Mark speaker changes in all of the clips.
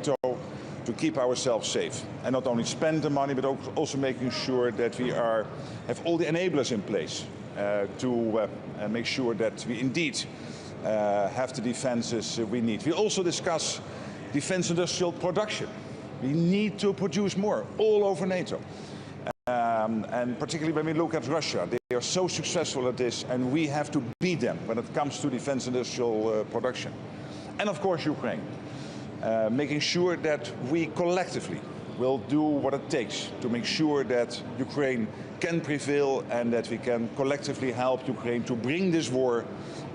Speaker 1: to keep ourselves safe, and not only spend the money, but also making sure that we have all the enablers in place to make sure that we indeed have the defenses we need. We also discuss defense industrial production. We need to produce more all over NATO. And particularly when we look at Russia, they are so successful at this, and we have to beat them when it comes to defense industrial production. And of course Ukraine, making sure that we collectively will do what it takes to make sure that Ukraine can prevail and that we can collectively help Ukraine to bring this war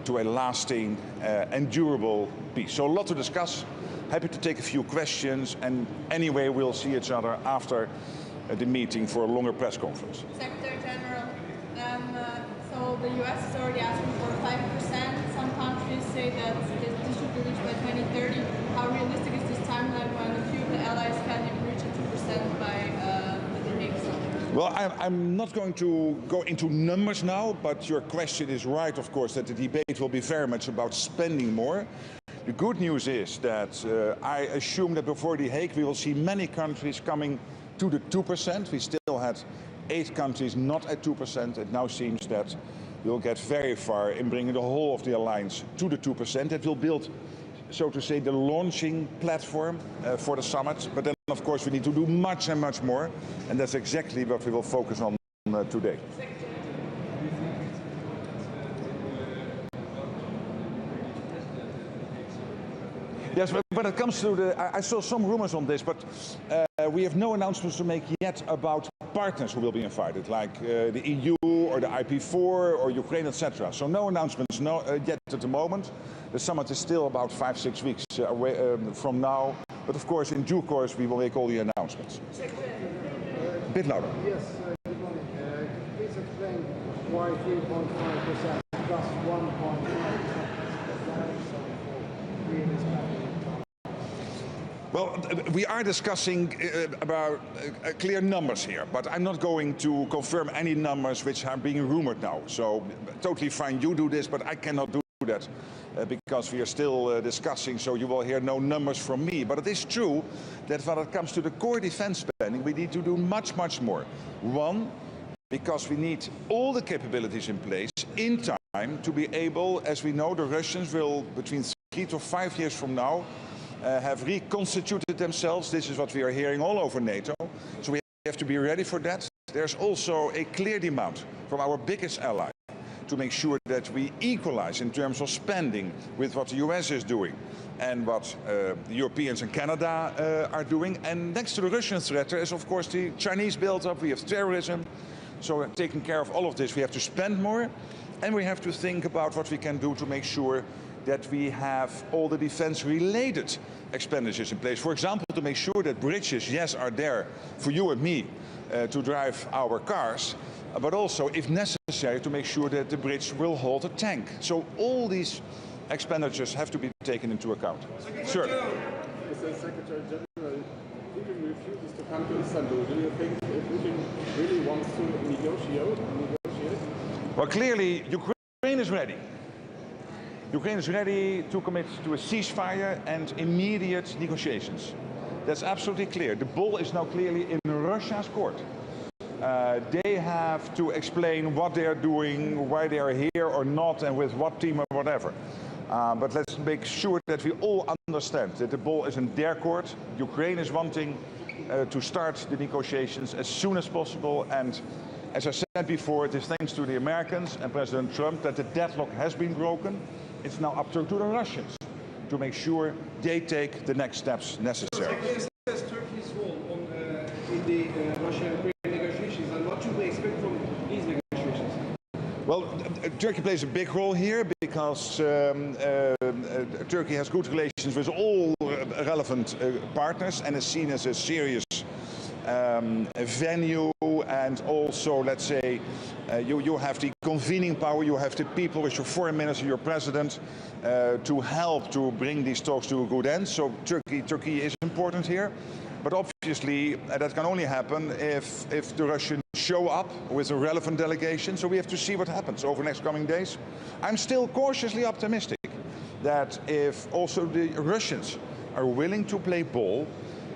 Speaker 1: to a lasting and durable peace. So a lot to discuss. Happy to take a few questions, and anyway we'll see each other after the meeting for a longer press conference.
Speaker 2: Secretary General, so the US is already asking for 5%. Some countries say that this should be reached by 2030. How realistic is this timeline when a few of the allies can even reach a 2% by the Hague?
Speaker 1: Well, I'm not going to go into numbers now, but your question is right, of course, that the debate will be very much about spending more. The good news is that I assume that before the Hague we will see many countries coming to the 2%. We still had 8 countries not at 2%. It now seems that we'll get very far in bringing the whole of the alliance to the 2%. That will build, so to say, the launching platform for the summit. But then, of course, we need to do much and much more. And that's exactly what we will focus on today. Yes, when it comes to I saw some rumors on this, but we have no announcements to make yet about partners who will be invited, like the EU or the IP4 or Ukraine, etc. So no announcements yet at the moment. The summit is still about 5-6 weeks away from now, but of course, in due course, we will make all the announcements. A bit louder.
Speaker 3: Yes, good morning. Please explain why 3.5% plus 1.5%.
Speaker 1: Well, we are discussing about clear numbers here, but I'm not going to confirm any numbers which are being rumored now. So totally fine, you do this, but I cannot do that because we are still discussing, so you will hear no numbers from me. But it is true that when it comes to the core defense spending, we need to do much, much more. One, because we need all the capabilities in place in time to be able, as we know, the Russians will, between 3 to 5 years from now, have reconstituted themselves. This is what we are hearing all over NATO. So we have to be ready for that. There's also a clear demand from our biggest ally to make sure that we equalize in terms of spending with what the US is doing and what the Europeans and Canada are doing. And next to the Russian threat, there is of course the Chinese build-up, we have terrorism. So taking care of all of this, we have to spend more, and we have to think about what we can do to make sure that we have all the defense-related expenditures in place. For example, to make sure that bridges, yes, are there for you and me to drive our cars, but also, if necessary, to make sure that the bridge will hold a tank. So all these expenditures have to be taken into account. Sure.
Speaker 4: Mr. Secretary General, Putin refuses to come to Istanbul. Do you think Putin really wants to negotiate?
Speaker 1: Well, clearly, Ukraine is ready. Ukraine is ready to commit to a ceasefire and immediate negotiations. That's absolutely clear. The ball is now clearly in Russia's court. They have to explain what they are doing, why they are here or not, and with what team or whatever. But let's make sure that we all understand that the ball is in their court. Ukraine is wanting to start the negotiations as soon as possible, and as I said before, it is thanks to the Americans and President Trump that the deadlock has been broken. It's now up to the Russians to make sure they take the next steps necessary.
Speaker 5: Is Turkey's role in the Russia-Ukraine negotiations, and what should we expect from these negotiations?
Speaker 1: Well, Turkey plays a big role here because Turkey has good relations with all relevant partners and is seen as a serious venue, and also, let's say, you have the convening power, you have the people with your foreign minister, your president, to help to bring these talks to a good end. So Turkey is important here, but obviously that can only happen if the Russians show up with a relevant delegation. So we have to see what happens over the next coming days. I'm still cautiously optimistic that if also the Russians are willing to play ball,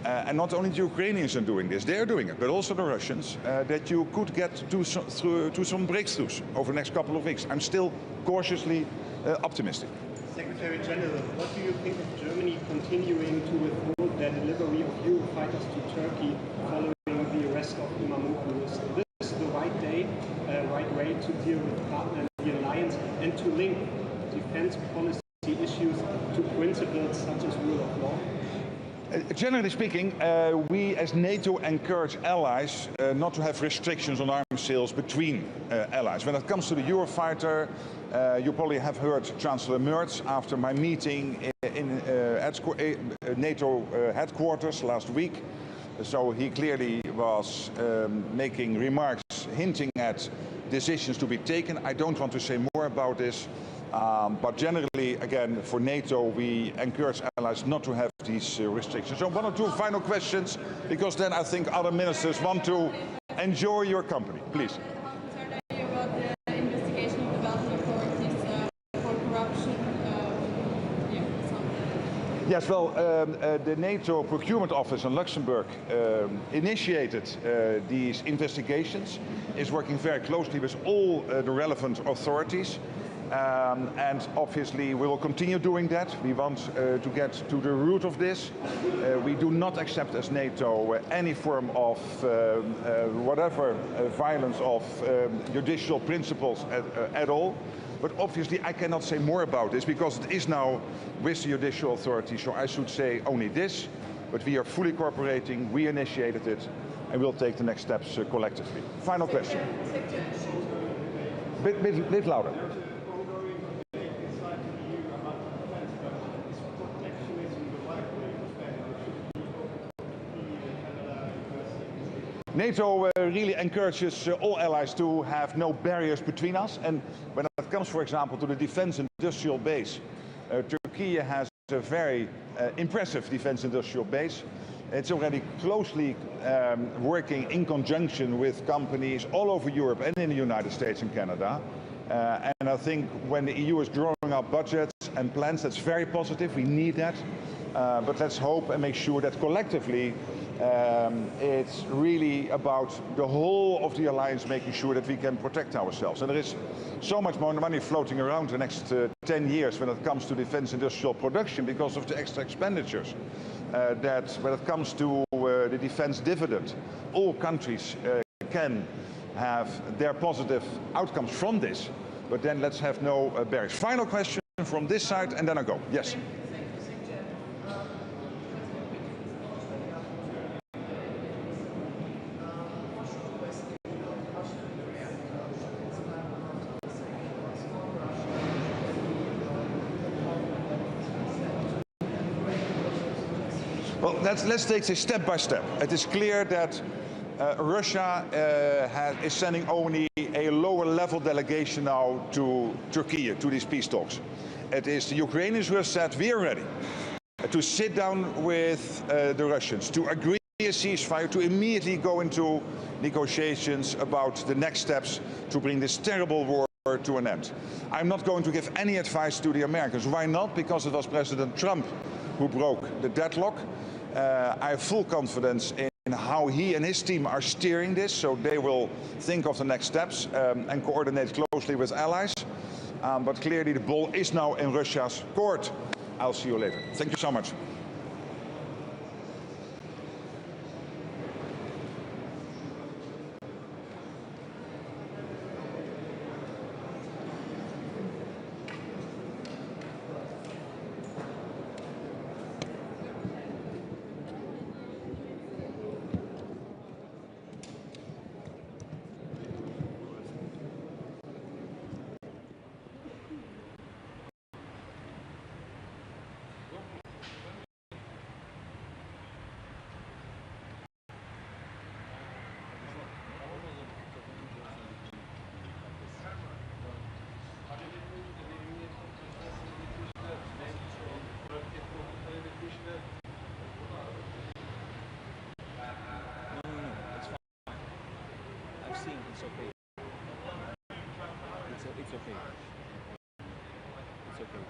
Speaker 1: and not only the Ukrainians are doing this, they're doing it, but also the Russians, that you could get to some breakthroughs over the next couple of weeks. I'm still cautiously optimistic.
Speaker 6: Secretary General, what do you think of Germany continuing to withhold their delivery of Eurofighters to Turkey following the arrest of Imamoglu? Is this the right way to deal with partner in the alliance and to link defense policy issues to principles such as rule of law?
Speaker 1: Generally speaking, we as NATO encourage allies not to have restrictions on arms sales between allies. When it comes to the Eurofighter, you probably have heard Chancellor Merz after my meeting at NATO headquarters last week. So he clearly was making remarks hinting at decisions to be taken. I don't want to say more about this. But generally, again, for NATO, we encourage allies not to have these restrictions. So one or two final questions, because then I think other ministers want to enjoy your company. Please.
Speaker 2: How concerned are you about the investigation of the Belgian authorities for corruption?
Speaker 1: Yes, well, the NATO procurement office in Luxembourg initiated these investigations, is working very closely with all the relevant authorities. And obviously we will continue doing that. We want to get to the root of this. We do not accept as NATO any form of whatever violence of judicial principles at all. But obviously I cannot say more about this because it is now with the judicial authority, so I should say only this. But we are fully cooperating, we initiated it, and we'll take the next steps collectively. Final question. Bit louder. NATO really encourages all allies to have no barriers between us, and when it comes, for example, to the defense industrial base, Turkey has a very impressive defense industrial base. It's already closely working in conjunction with companies all over Europe and in the United States and Canada. And I think when the EU is drawing up budgets and plans, that's very positive. We need that. But let's hope and make sure that collectively it's really about the whole of the alliance making sure that we can protect ourselves. And there is so much more money floating around the next 10 years when it comes to defense industrial production because of the extra expenditures. That when it comes to the defense dividend, all countries can have their positive outcomes from this. But then let's have no barriers. Final question from this side and then I go. Yes. Well, let's take this step by step. It is clear that Russia is sending only a lower level delegation now to Turkey, to these peace talks. It is the Ukrainians who have said we are ready to sit down with the Russians, to agree a ceasefire, to immediately go into negotiations about the next steps to bring this terrible war to an end. I'm not going to give any advice to the Americans. Why not? Because it was President Trump who broke the deadlock. I have full confidence in how he and his team are steering this, so they will think of the next steps and coordinate closely with allies. But clearly the ball is now in Russia's court. I'll see you later. Thank you so much.
Speaker 7: It's okay. It's okay. It's okay.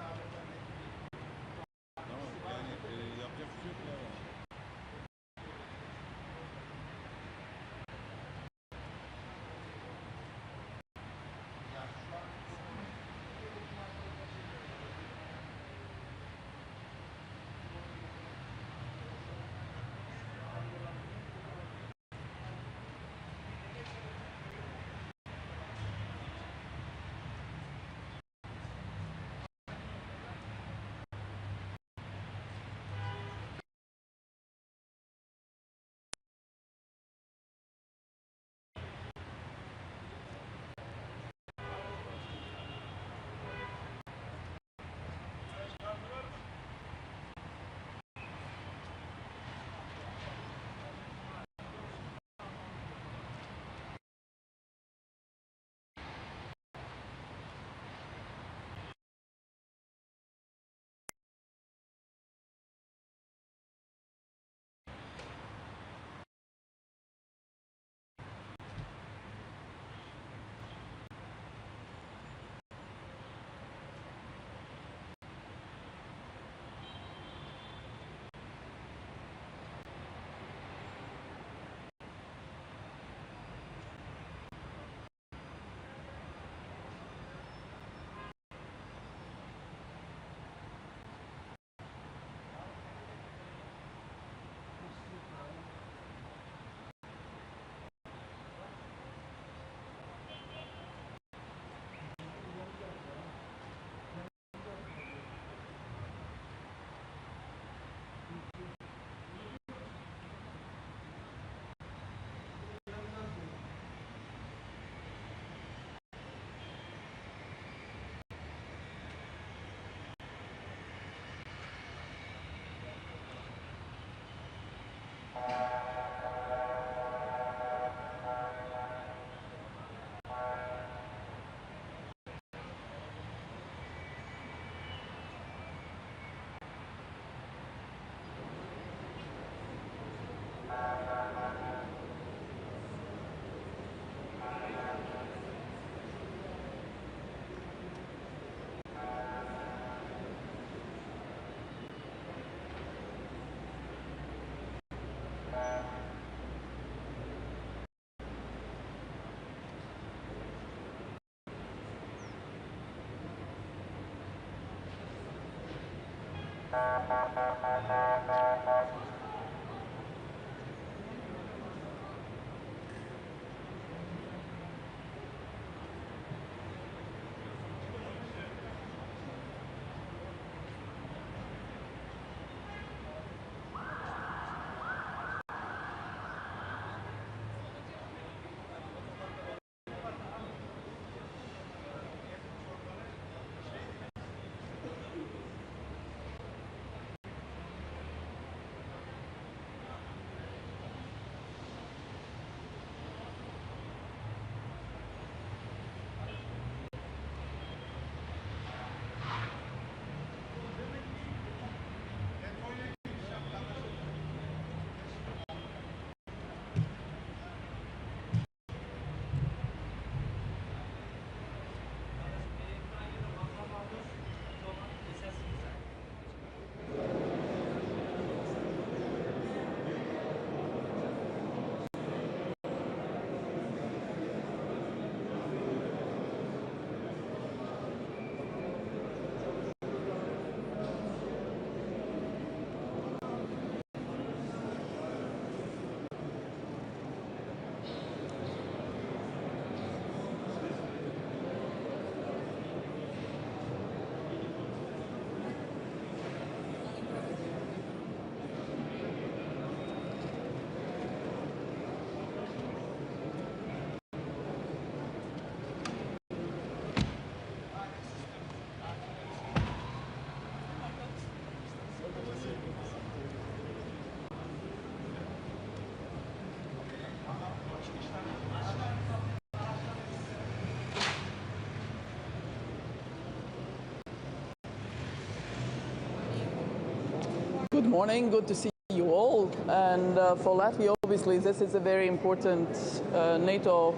Speaker 8: Good morning, good to see you all. And for Latvia, obviously, this is a very important NATO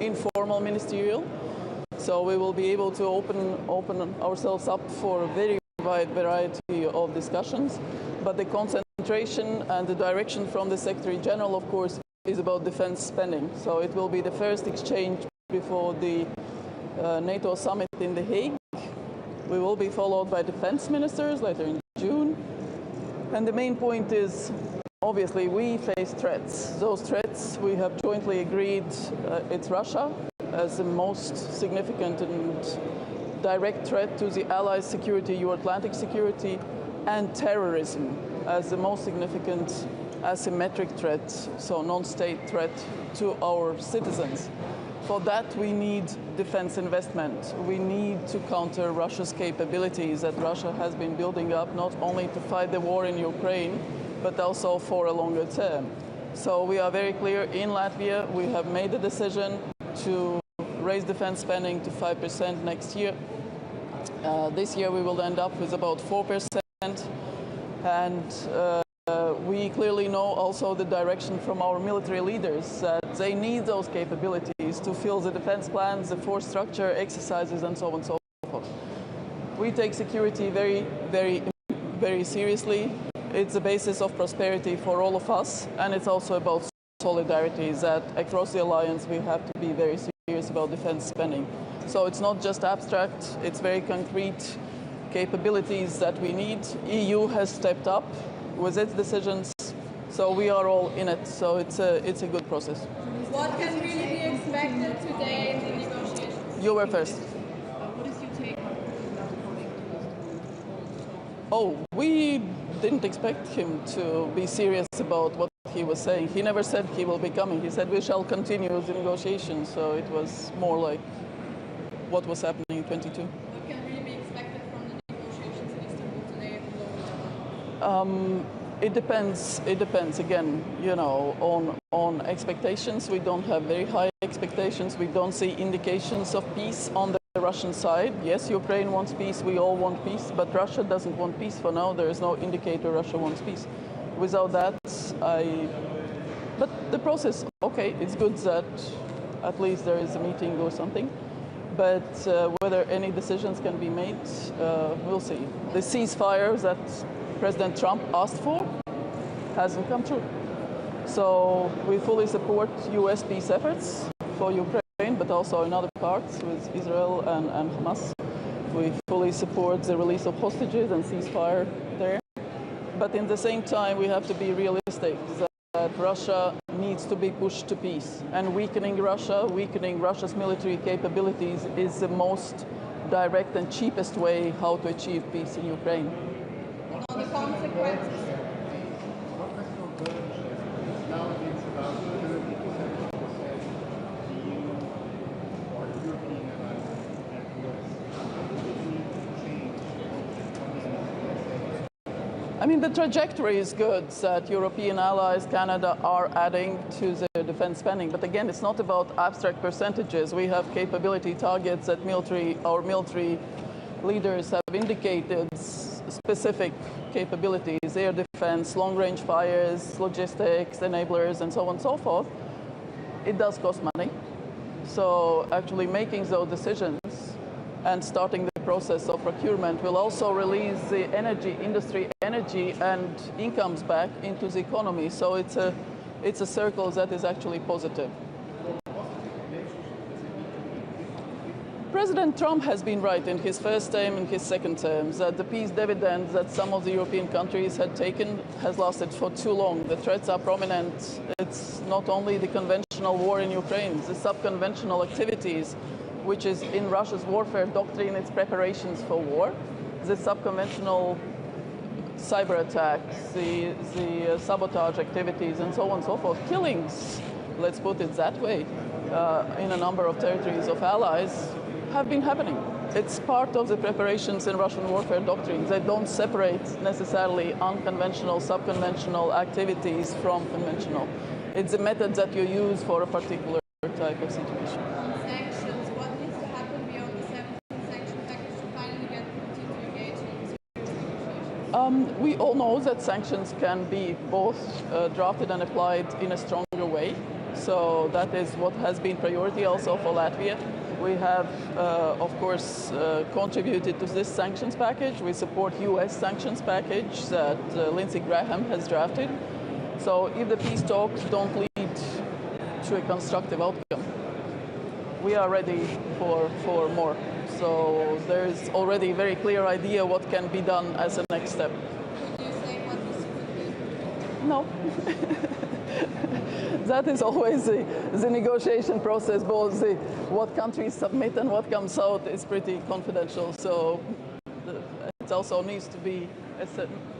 Speaker 8: informal ministerial. So we will be able to open ourselves up for a very wide variety of discussions. But the concentration and the direction from the Secretary General, of course, is about defense spending. So it will be the first exchange before the NATO summit in The Hague. We will be followed by defense ministers later in June. And the main point is, obviously, we face threats. Those threats we have jointly agreed it's Russia as the most significant and direct threat to the Allies' security, Euro-Atlantic security, and terrorism as the most significant asymmetric threat, so non-state threat to our citizens. For that, we need defense investment. We need to counter Russia's capabilities that Russia has been building up, not only to fight the war in Ukraine, but also for a longer term. So we are very clear in Latvia. We have made the decision to raise defense spending to 5% next year. This year we will end up with about 4%. And we clearly know also the direction from our military leaders that they need those capabilities to fill the defense plans, the force structure, exercises, and so on and so forth. We take security very, very, very seriously. It's the basis of prosperity for all of us, and it's also about solidarity that across the alliance we have to be very serious about defense spending. So it's not just abstract, it's very concrete capabilities that we need. EU has stepped up with its decisions, so we are all in it. So it's a good process.
Speaker 2: What can really be expected today in the negotiations?
Speaker 8: You were first.
Speaker 2: What is your take on
Speaker 8: Oh, we didn't expect him to be serious about what he was saying. He never said he will be coming. He said we shall continue the negotiations. So it was more like what was happening in 22.
Speaker 2: What can really be expected from the negotiations in Istanbul today at the lower level?
Speaker 8: It depends. It depends again, on expectations. We don't have very high expectations. We don't see indications of peace on the Russian side. Yes, Ukraine wants peace. We all want peace, but Russia doesn't want peace for now. There is no indicator Russia wants peace. Without that, But the process, okay, it's good that at least there is a meeting or something. But whether any decisions can be made, we'll see. The ceasefire that President Trump asked for hasn't come true. So we fully support US peace efforts for Ukraine, but also in other parts with Israel and Hamas. We fully support the release of hostages and ceasefire there. But in the same time, we have to be realistic that Russia needs to be pushed to peace. And weakening Russia's military capabilities is the most direct and cheapest way how to achieve peace in Ukraine.
Speaker 2: On the consequences.
Speaker 3: Now it's about 30 to 70% EU or European allies and US. How do we need to change
Speaker 8: I mean, the trajectory is good that European allies, Canada, are adding to their defense spending. But again, it's not about abstract percentages. We have capability targets that our military leaders have indicated specific capabilities, air defense, long-range fires, logistics, enablers, and so on and so forth. It does cost money. So actually making those decisions and starting the process of procurement will also release the industry energy and incomes back into the economy. So it's a circle that is actually positive. President Trump has been right in his first term and his second term that the peace dividend that some of the European countries had taken has lasted for too long. The threats are prominent. It's not only the conventional war in Ukraine, the sub-conventional activities, which is in Russia's warfare doctrine, its preparations for war, the sub-conventional cyber attacks, the sabotage activities, and so on and so forth, killings, let's put it that way, in a number of territories of allies, have been happening. It's part of the preparations in Russian warfare doctrine. They don't separate necessarily unconventional, sub-conventional activities from conventional. It's a method that you use for a particular type of situation.
Speaker 2: Sanctions, what needs to happen beyond the 17th sanction package to finally get Putin to engage in serious negotiations?
Speaker 8: We all know that sanctions can be both drafted and applied in a stronger way. So that is what has been priority also for Latvia. We have, of course, contributed to this sanctions package. We support US sanctions package that Lindsey Graham has drafted. So if the peace talks don't lead to a constructive outcome, we are ready for more. So there is already a very clear idea what can be done as a next step.
Speaker 2: Could you say what this could be?
Speaker 8: No. That is always the negotiation process, both what countries submit and what comes out is pretty confidential. So it also needs to be,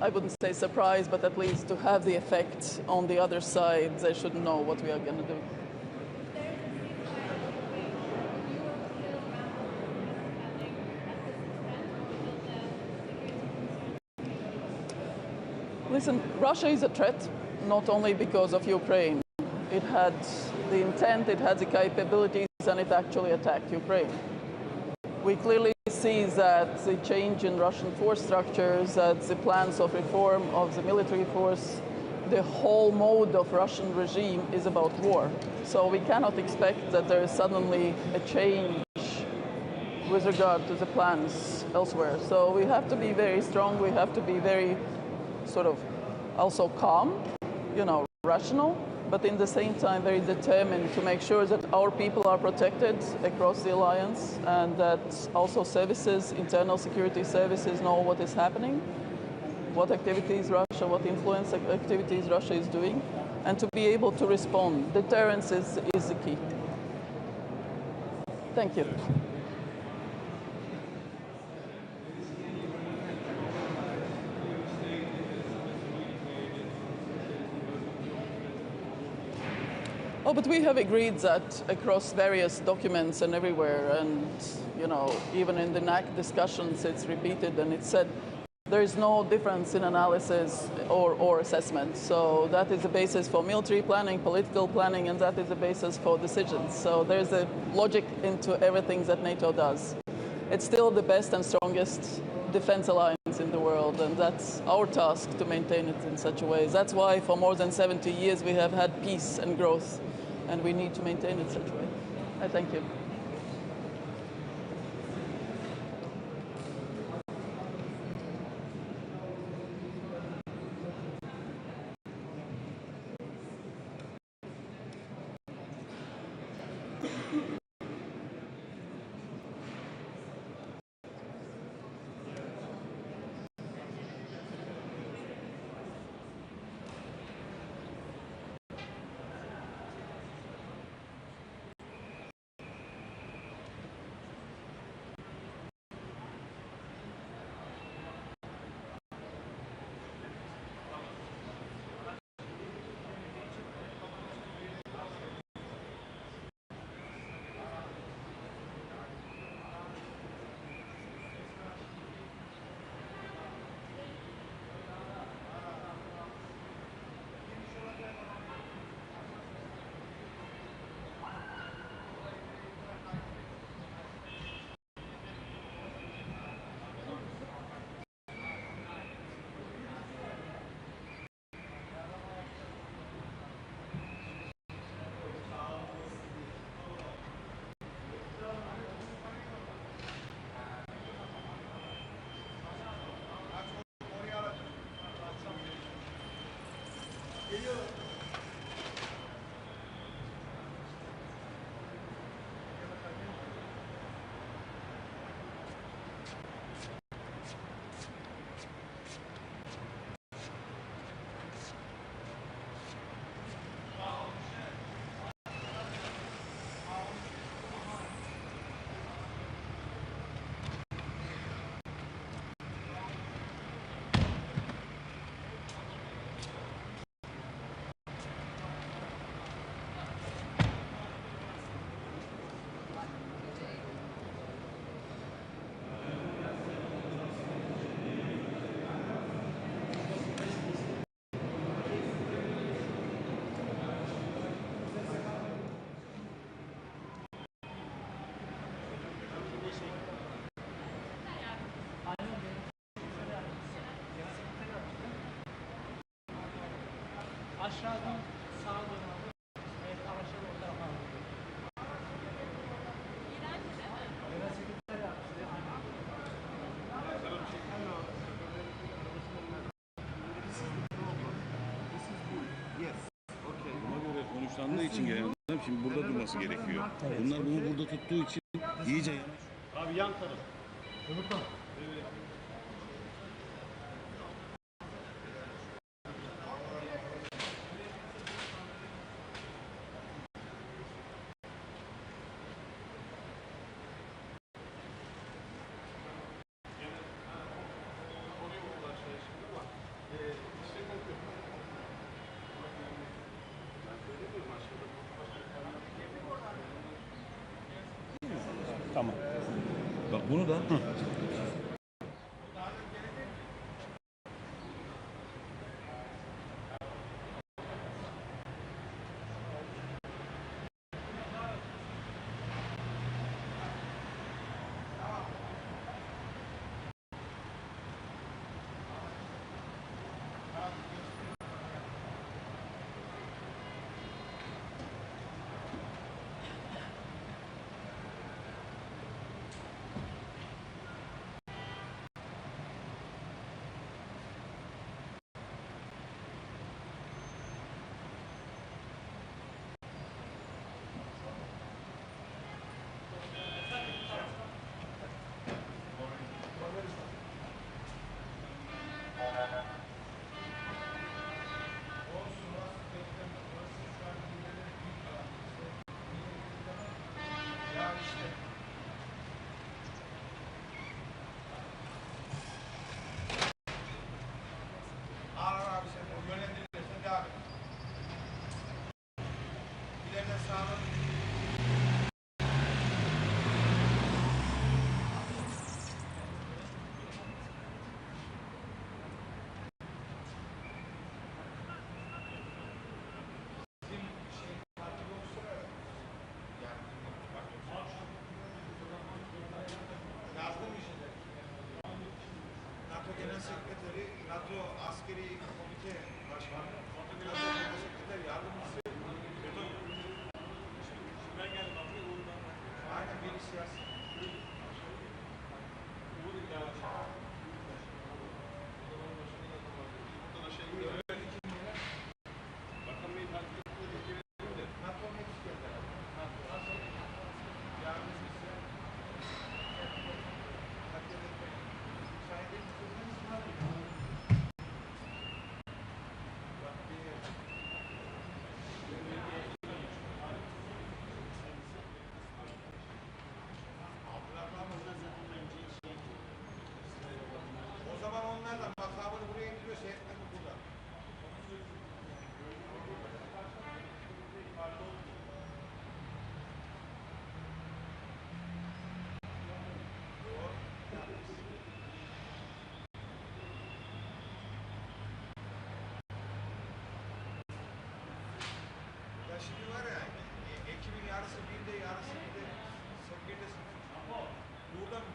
Speaker 8: I wouldn't say surprise, but at least to have the effect on the other side. They should know what we are going to do. Listen, Russia is a threat, not only because of Ukraine. It had the intent, it had the capabilities, and it actually attacked Ukraine. We clearly see that the change in Russian force structures, that the plans of reform of the military force, the whole mode of Russian regime is about war. So we cannot expect that there is suddenly a change with regard to the plans elsewhere. So we have to be very strong, we have to be very sort of also calm, rational, but in the same time very determined to make sure that our people are protected across the alliance and that also services, internal security services know what is happening, what activities Russia, what influence activities Russia is doing, and to be able to respond. Deterrence is the key. Thank you. Oh, but we have agreed that across various documents and everywhere, and even in the NAC discussions, it's repeated and it's said there is no difference in analysis or assessment. So that is the basis for military planning, political planning, and that is the basis for decisions. So there's a logic into everything that NATO does. It's still the best and strongest defense alliance in the world, and that's our task to maintain it in such a way. That's why for more than 70 years we have had peace and growth, and we need to maintain it such a way. I thank you.
Speaker 7: Aşağıdan sağa dön abi. Evet, araçları o tarafa al.
Speaker 9: Buna göre konuşlandığı için gelen adam şimdi burada durması gerekiyor. Bunlar bunu burada tuttuğu için iyice yanaş.
Speaker 6: Abi yan taraf.
Speaker 9: Tamam. Bak bunu da
Speaker 5: şimdi var ya, Ekim'in yarısı birde, yarısı birde, sen birdesin. Burada mı?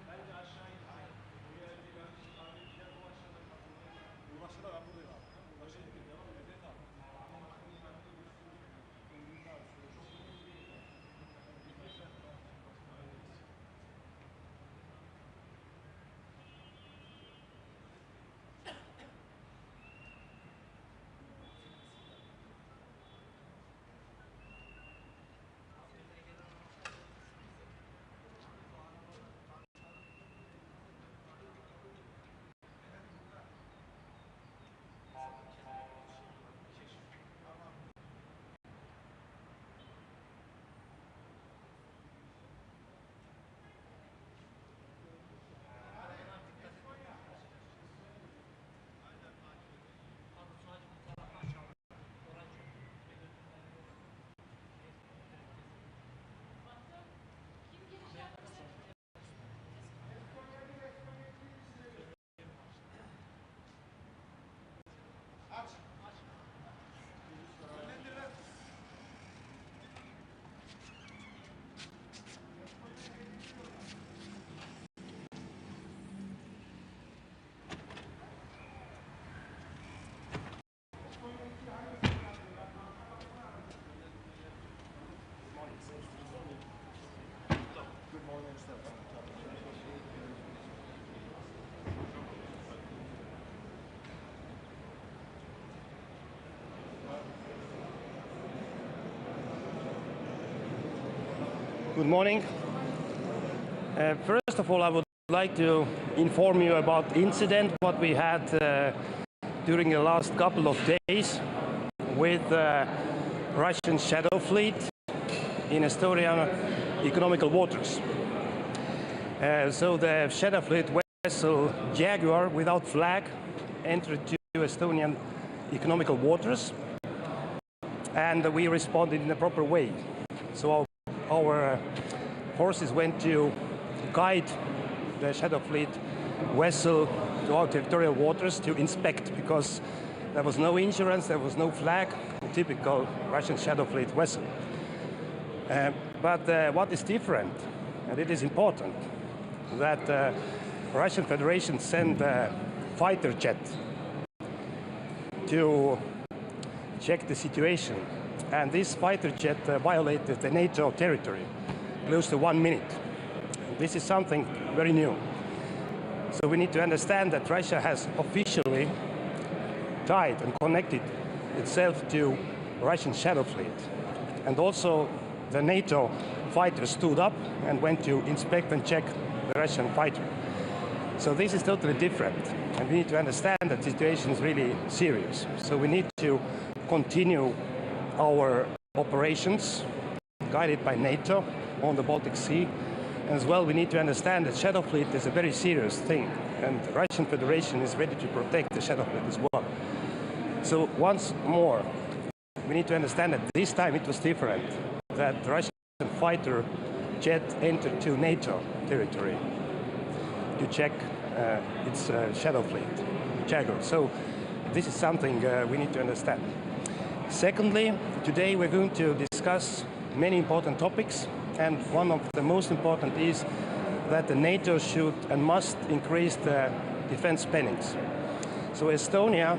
Speaker 5: Bence aşağı in. Buraya bir yanlış abi, gider ulaşırlar. Ulaşırlar, ben buradayım abi. Ulaşırlar, devam edelim abi.
Speaker 6: Good morning. First of all, I would like to inform you about the incident what we had during the last couple of days with Russian shadow fleet in Estonian economical waters. So the shadow fleet vessel Jaguar without flag entered to Estonian economical waters, and we responded in a proper way. So our forces went to guide the shadow fleet vessel to our territorial waters to inspect, because there was no insurance, there was no flag, typical Russian shadow fleet vessel. But what is different, and it is important, that Russian Federation sent a fighter jet to check the situation. And this fighter jet violated the NATO territory, close to 1 minute. This is something very new. So we need to understand that Russia has officially tied and connected itself to Russian shadow fleet. And also the NATO fighter stood up and went to inspect and check the Russian fighter. So this is totally different. And we need to understand that the situation is really serious. So we need to continue our operations guided by NATO on the Baltic Sea. As well, we need to understand that shadow fleet is a very serious thing, and the Russian Federation is ready to protect the shadow fleet as well. So once more, we need to understand that this time it was different, that the Russian fighter jet entered to NATO territory to check its shadow fleet, Jaguar. So this is something we need to understand. Secondly, today we're going to discuss many important topics, and one of the most important is that the NATO should and must increase the defense spendings. So Estonia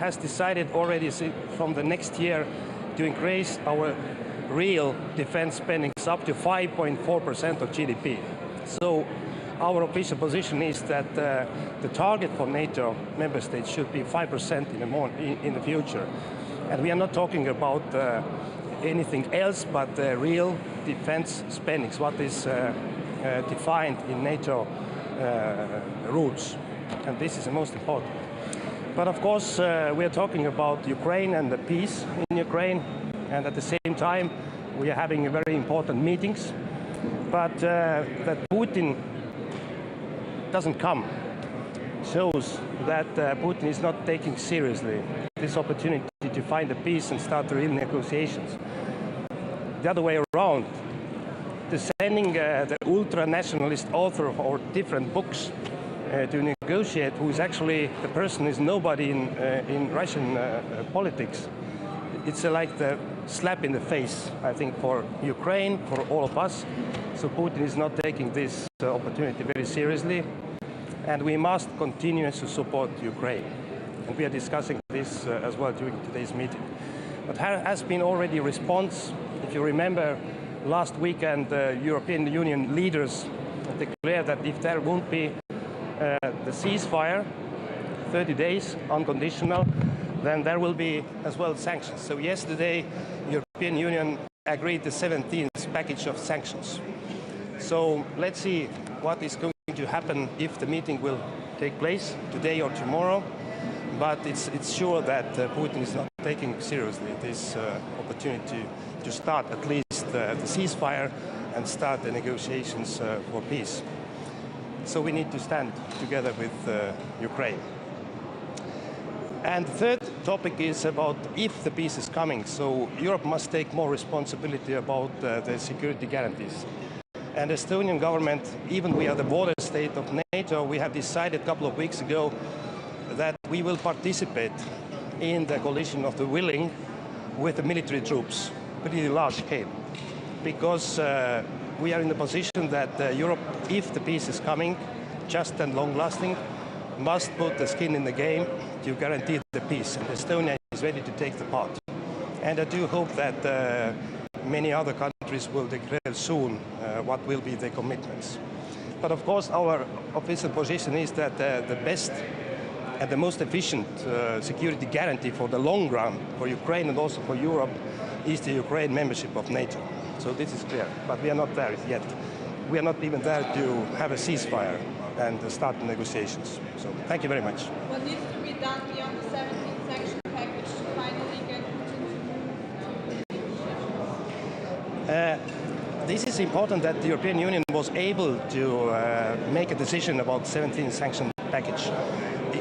Speaker 6: has decided already from the next year to increase our real defense spendings up to 5.4% of GDP. So our official position is that the target for NATO member states should be 5% in the future. And we are not talking about anything else but real defense spendings, what is defined in NATO rules. And this is the most important. But of course, we are talking about Ukraine and the peace in Ukraine. And at the same time, we are having very important meetings. But that Putin doesn't come shows that Putin is not taking seriously this opportunity to find a peace and start real negotiations. The other way around, sending the ultra-nationalist author of different books to negotiate, who is actually the person is nobody in Russian politics,
Speaker 10: it's like the slap in the face, I think, for Ukraine, for all of us. So Putin is not taking this opportunity very seriously, and we must continue to support Ukraine. And we are discussing this as well during today's meeting. But there has been already a response. If you remember, last weekend, European Union leaders declared that if there won't be the ceasefire, 30 days, unconditional, then there will be as well sanctions. So yesterday, European Union agreed the 17th package of sanctions. So let's see what is going to happen if the meeting will take place today or tomorrow. But it's sure that Putin is not taking seriously this opportunity to start at least the ceasefire and start the negotiations for peace. So we need to stand together with Ukraine. And the third topic is about if the peace is coming. So Europe must take more responsibility about the security guarantees. And the Estonian government, even we are the border state of NATO, we have decided a couple of weeks ago that we will participate in the coalition of the willing with the military troops, pretty large scale. Because we are in the position that Europe, if the peace is coming, just and long-lasting, must put the skin in the game to guarantee the peace. And Estonia is ready to take the part. And I do hope that many other countries will declare soon what will be their commitments. But of course, our official position is that the best and the most efficient security guarantee for the long run for Ukraine and also for Europe is the Ukraine membership of NATO. So this is clear, but we are not there yet. We are not even there to have a ceasefire and start the negotiations. So thank you very much.
Speaker 2: What needs to be done beyond the 17th sanction package to finally get Putin to move?
Speaker 10: This is important that the European Union was able to make a decision about 17th sanction package.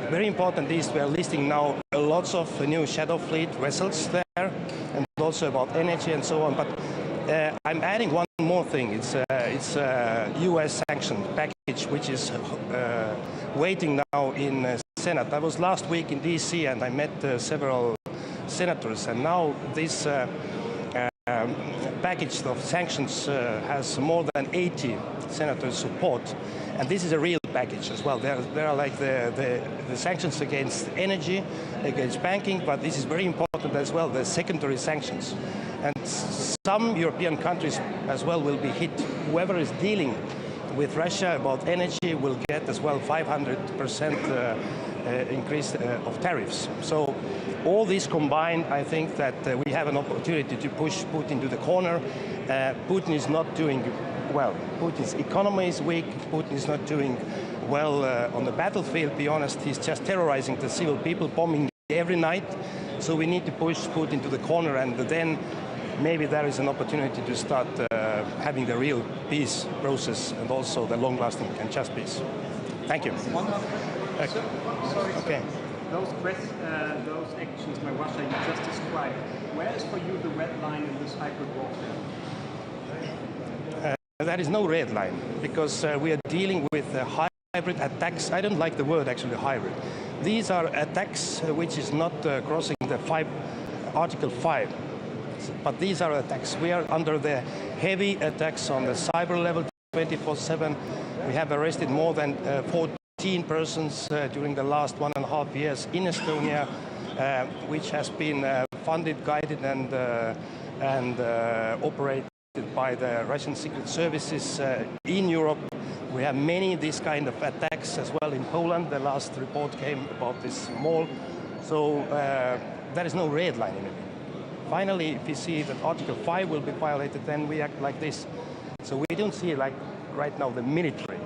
Speaker 10: Very important is we are listing now lots of new shadow fleet vessels there, and also about energy and so on. But I'm adding one more thing. It's a U.S. sanction package which is waiting now in Senate. I was last week in D.C. and I met several senators, and now this package of sanctions has more than 80 senators' support, and this is a real package as well. There are like the sanctions against energy, against banking, but this is very important as well, the secondary sanctions. And some European countries as well will be hit. Whoever is dealing with Russia about energy will get as well 500% increase of tariffs. So all this combined, I think that we have an opportunity to push Putin to the corner. Putin is not doing well. Putin's economy is weak. Putin is not doing well on the battlefield, to be honest. He's just terrorizing the civil people, bombing every night. So we need to push Putin to the corner, and then maybe there is an opportunity to start having the real peace process and also the long-lasting and just peace. Thank you.
Speaker 6: Sorry, okay. Those actions by Russia you just described, where is for you the red line in this hybrid warfare?
Speaker 10: There is no red line, because we are dealing with hybrid attacks. I don't like the word actually hybrid. These are attacks which is not crossing the Article 5. But these are attacks. We are under the heavy attacks on the cyber level 24/7. We have arrested more than 14 persons during the last 1.5 years in Estonia, which has been funded, guided, and operated by the Russian secret services in Europe. We have many these kind of attacks as well in Poland. The last report came about this mall. So there is no red line in it. Finally, if you see that Article 5 will be violated, then we act like this. So we don't see, like right now, the military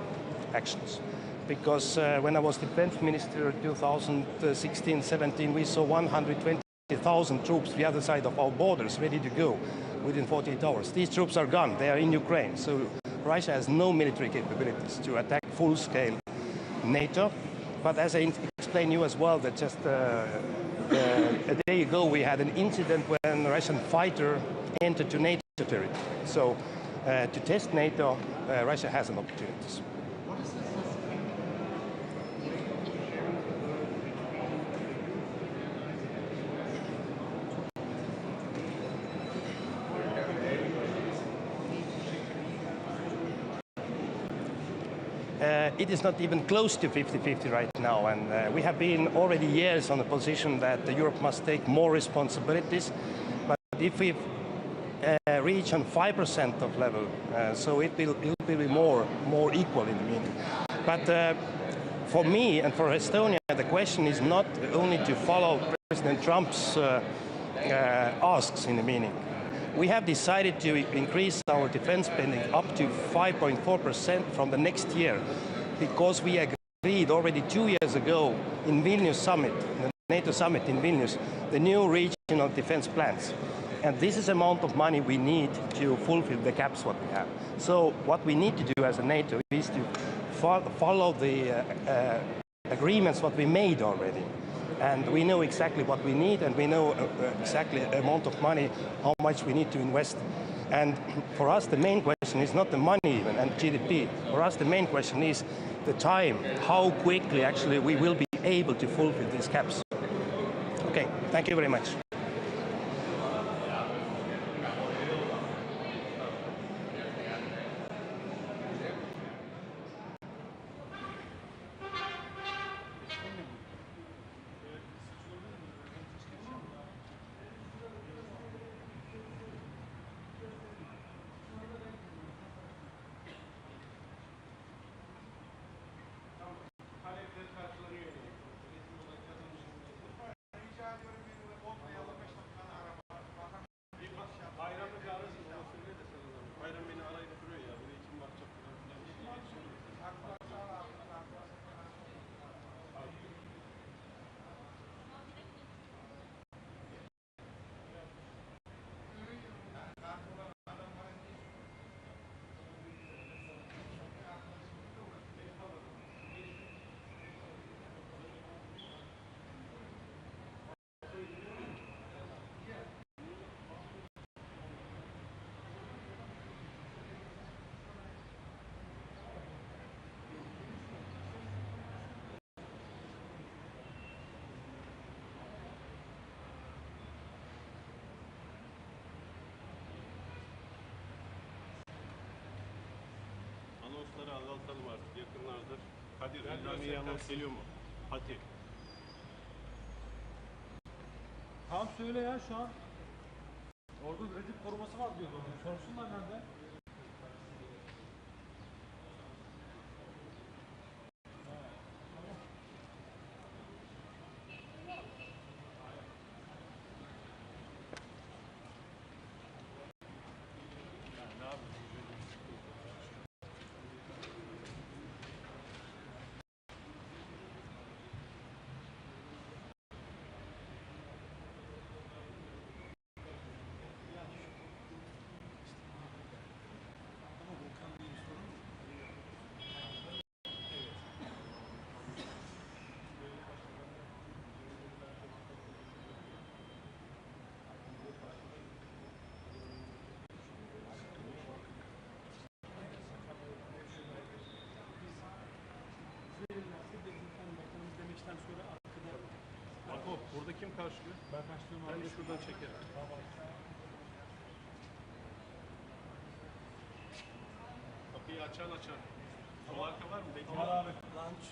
Speaker 10: actions. Because when I was defense minister in 2016-17, we saw 120,000 troops the other side of our borders ready to go within 48 hours. These troops are gone. They are in Ukraine. So Russia has no military capabilities to attack full-scale NATO. But as I explained you as well, that just a day ago we had an incident when a Russian fighter entered to NATO territory. So to test NATO, Russia has an opportunity. it is not even close to 50-50 right now, and we have been already years on the position that Europe must take more responsibilities. But if we reach on 5% of level, so it will be more equal in the meaning. But for me and for Estonia, the question is not only to follow President Trump's asks in the meaning. We have decided to increase our defense spending up to 5.4% from the next year, because we agreed already 2 years ago in Vilnius summit, the NATO summit in Vilnius, the new regional defense plans. And this is the amount of money we need to fulfill the gaps what we have. So what we need to do as a NATO is to follow the agreements what we made already. And we know exactly what we need, and we know exactly the amount of money, how much we need to invest. And for us, the main question is not the money even and GDP. For us, the main question is the time, how quickly actually we will be able to fulfill these gaps. Okay, thank you very much.
Speaker 11: Anonsları azaltalım artık yakınlardır. Kadir, Nizamiye anons geliyor mu? Hadi.
Speaker 5: Tamam söyle ya şu an. Orada Reddit koruması var diyordu. Sorsunlar nerede?
Speaker 11: Ako, burada kim karşılıyor?
Speaker 5: Ben karşılıyorum abi.
Speaker 11: Ben de şuradan çekerim. Kapıyı açan. Sol arka var mı? Bekle.
Speaker 5: Var abi. Lunch.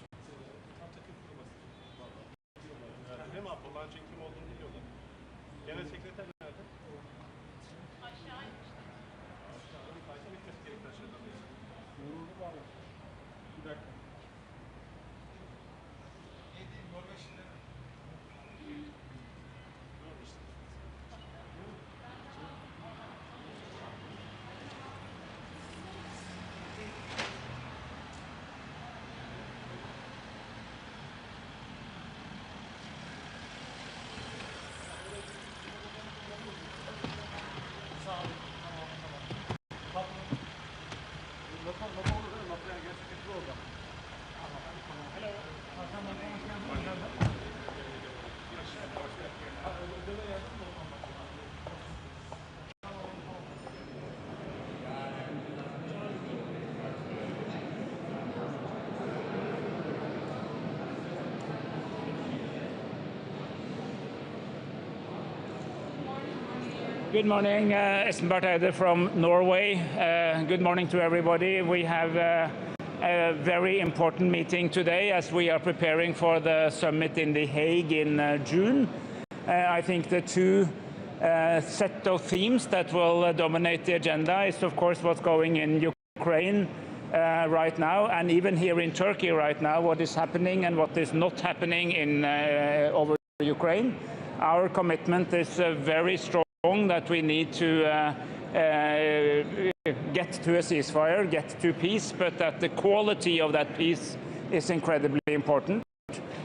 Speaker 5: Atakül koruması.
Speaker 11: Değil mi Apo? Lunch'ın kim olduğunu biliyorlar. Genel sekreter nerede?
Speaker 2: Aşağı inmişler.
Speaker 11: Aşağıdan kaysa bitmesi gerekli aşağıdan.
Speaker 5: Vuruldu var. Bir dakika.
Speaker 12: Good morning, Espen Barth Eide from Norway. Good morning to everybody. We have a very important meeting today as we are preparing for the summit in The Hague in June. I think the two set of themes that will dominate the agenda is, of course, what's going in Ukraine right now, and even here in Turkey right now, what is happening and what is not happening in over Ukraine. Our commitment is very strong that we need to get to a ceasefire, get to peace, but that the quality of that peace is incredibly important.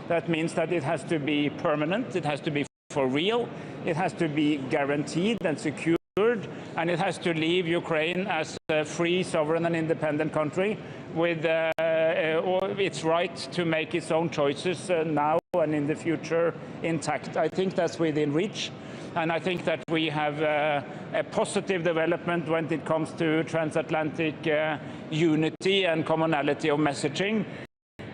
Speaker 12: That means that it has to be permanent, it has to be for real, it has to be guaranteed and secured, and it has to leave Ukraine as a free, sovereign and independent country with its right to make its own choices now and in the future intact. I think that's within reach, and I think that we have a positive development when it comes to transatlantic unity and commonality of messaging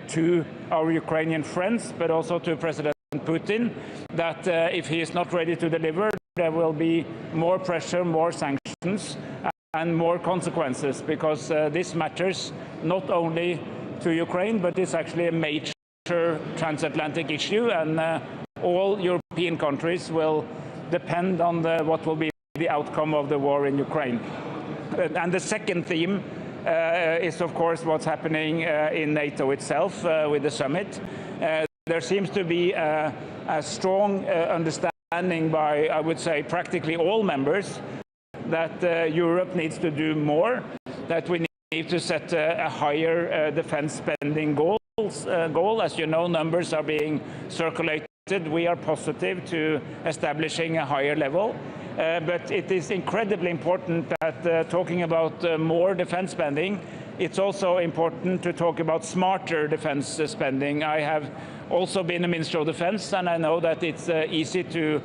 Speaker 12: to our Ukrainian friends, but also to President Putin, that if he is not ready to deliver, there will be more pressure, more sanctions, and more consequences, because this matters not only to Ukraine, but it's actually a major transatlantic issue, and all European countries will depend on what will be the outcome of the war in Ukraine. And the second theme is, of course, what's happening in NATO itself with the summit. There seems to be a strong understanding by, I would say, practically all members that Europe needs to do more, that we need to set a higher defense spending goal. As you know, numbers are being circulated. We are positive to establishing a higher level. But it is incredibly important that talking about more defense spending, it's also important to talk about smarter defense spending. I have also been a Minister of Defense, and I know that it's easy to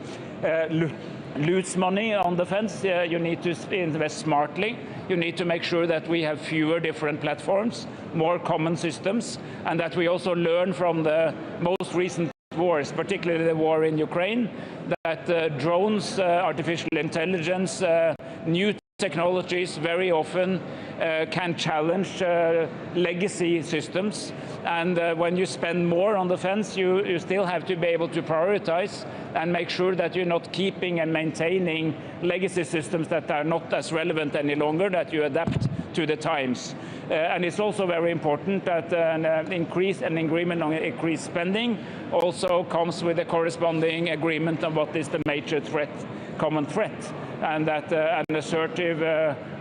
Speaker 12: lose money on defense. You need to invest smartly. You need to make sure that we have fewer different platforms, more common systems, and that we also learn from the most recent wars, particularly the war in Ukraine, that drones, artificial intelligence, new technologies very often can challenge legacy systems. And when you spend more on defense, you still have to be able to prioritize and make sure that you're not keeping and maintaining legacy systems that are not as relevant any longer, that you adapt to the times. And it's also very important that an agreement on increased spending also comes with a corresponding agreement on what is the major threat, common threat, and that an assertive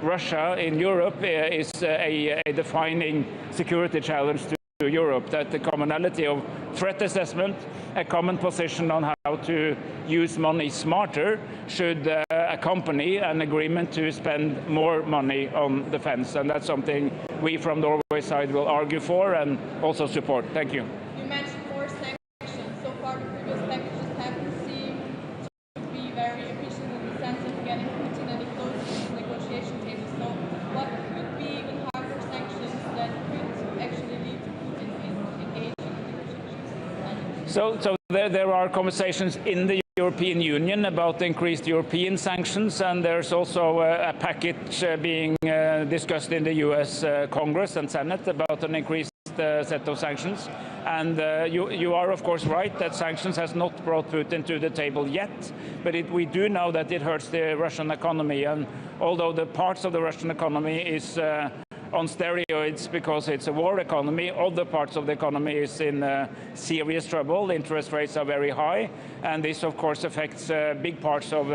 Speaker 12: Russia in Europe is a defining security challenge to Europe, that the commonality of threat assessment, a common position on how to use money smarter, should accompany an agreement to spend more money on defense. And that's something we from the Norway side will argue for and also support. Thank you.
Speaker 2: You mentioned more sanctions. So far, the previous packages haven't seemed to be very efficient in the sense of getting Putin any closer to the negotiation table. So what could be even harder sanctions that could actually lead to Putin engaging in negotiations?
Speaker 12: So there are conversations in the European Union about increased European sanctions, and there's also a package being discussed in the US Congress and Senate about an increased set of sanctions. And you are, of course, right that sanctions has not brought Putin to the table yet, but we do know that it hurts the Russian economy. And although the parts of the Russian economy is on steroids because it's a war economy, other parts of the economy is in serious trouble. Interest rates are very high, and this, of course, affects big parts of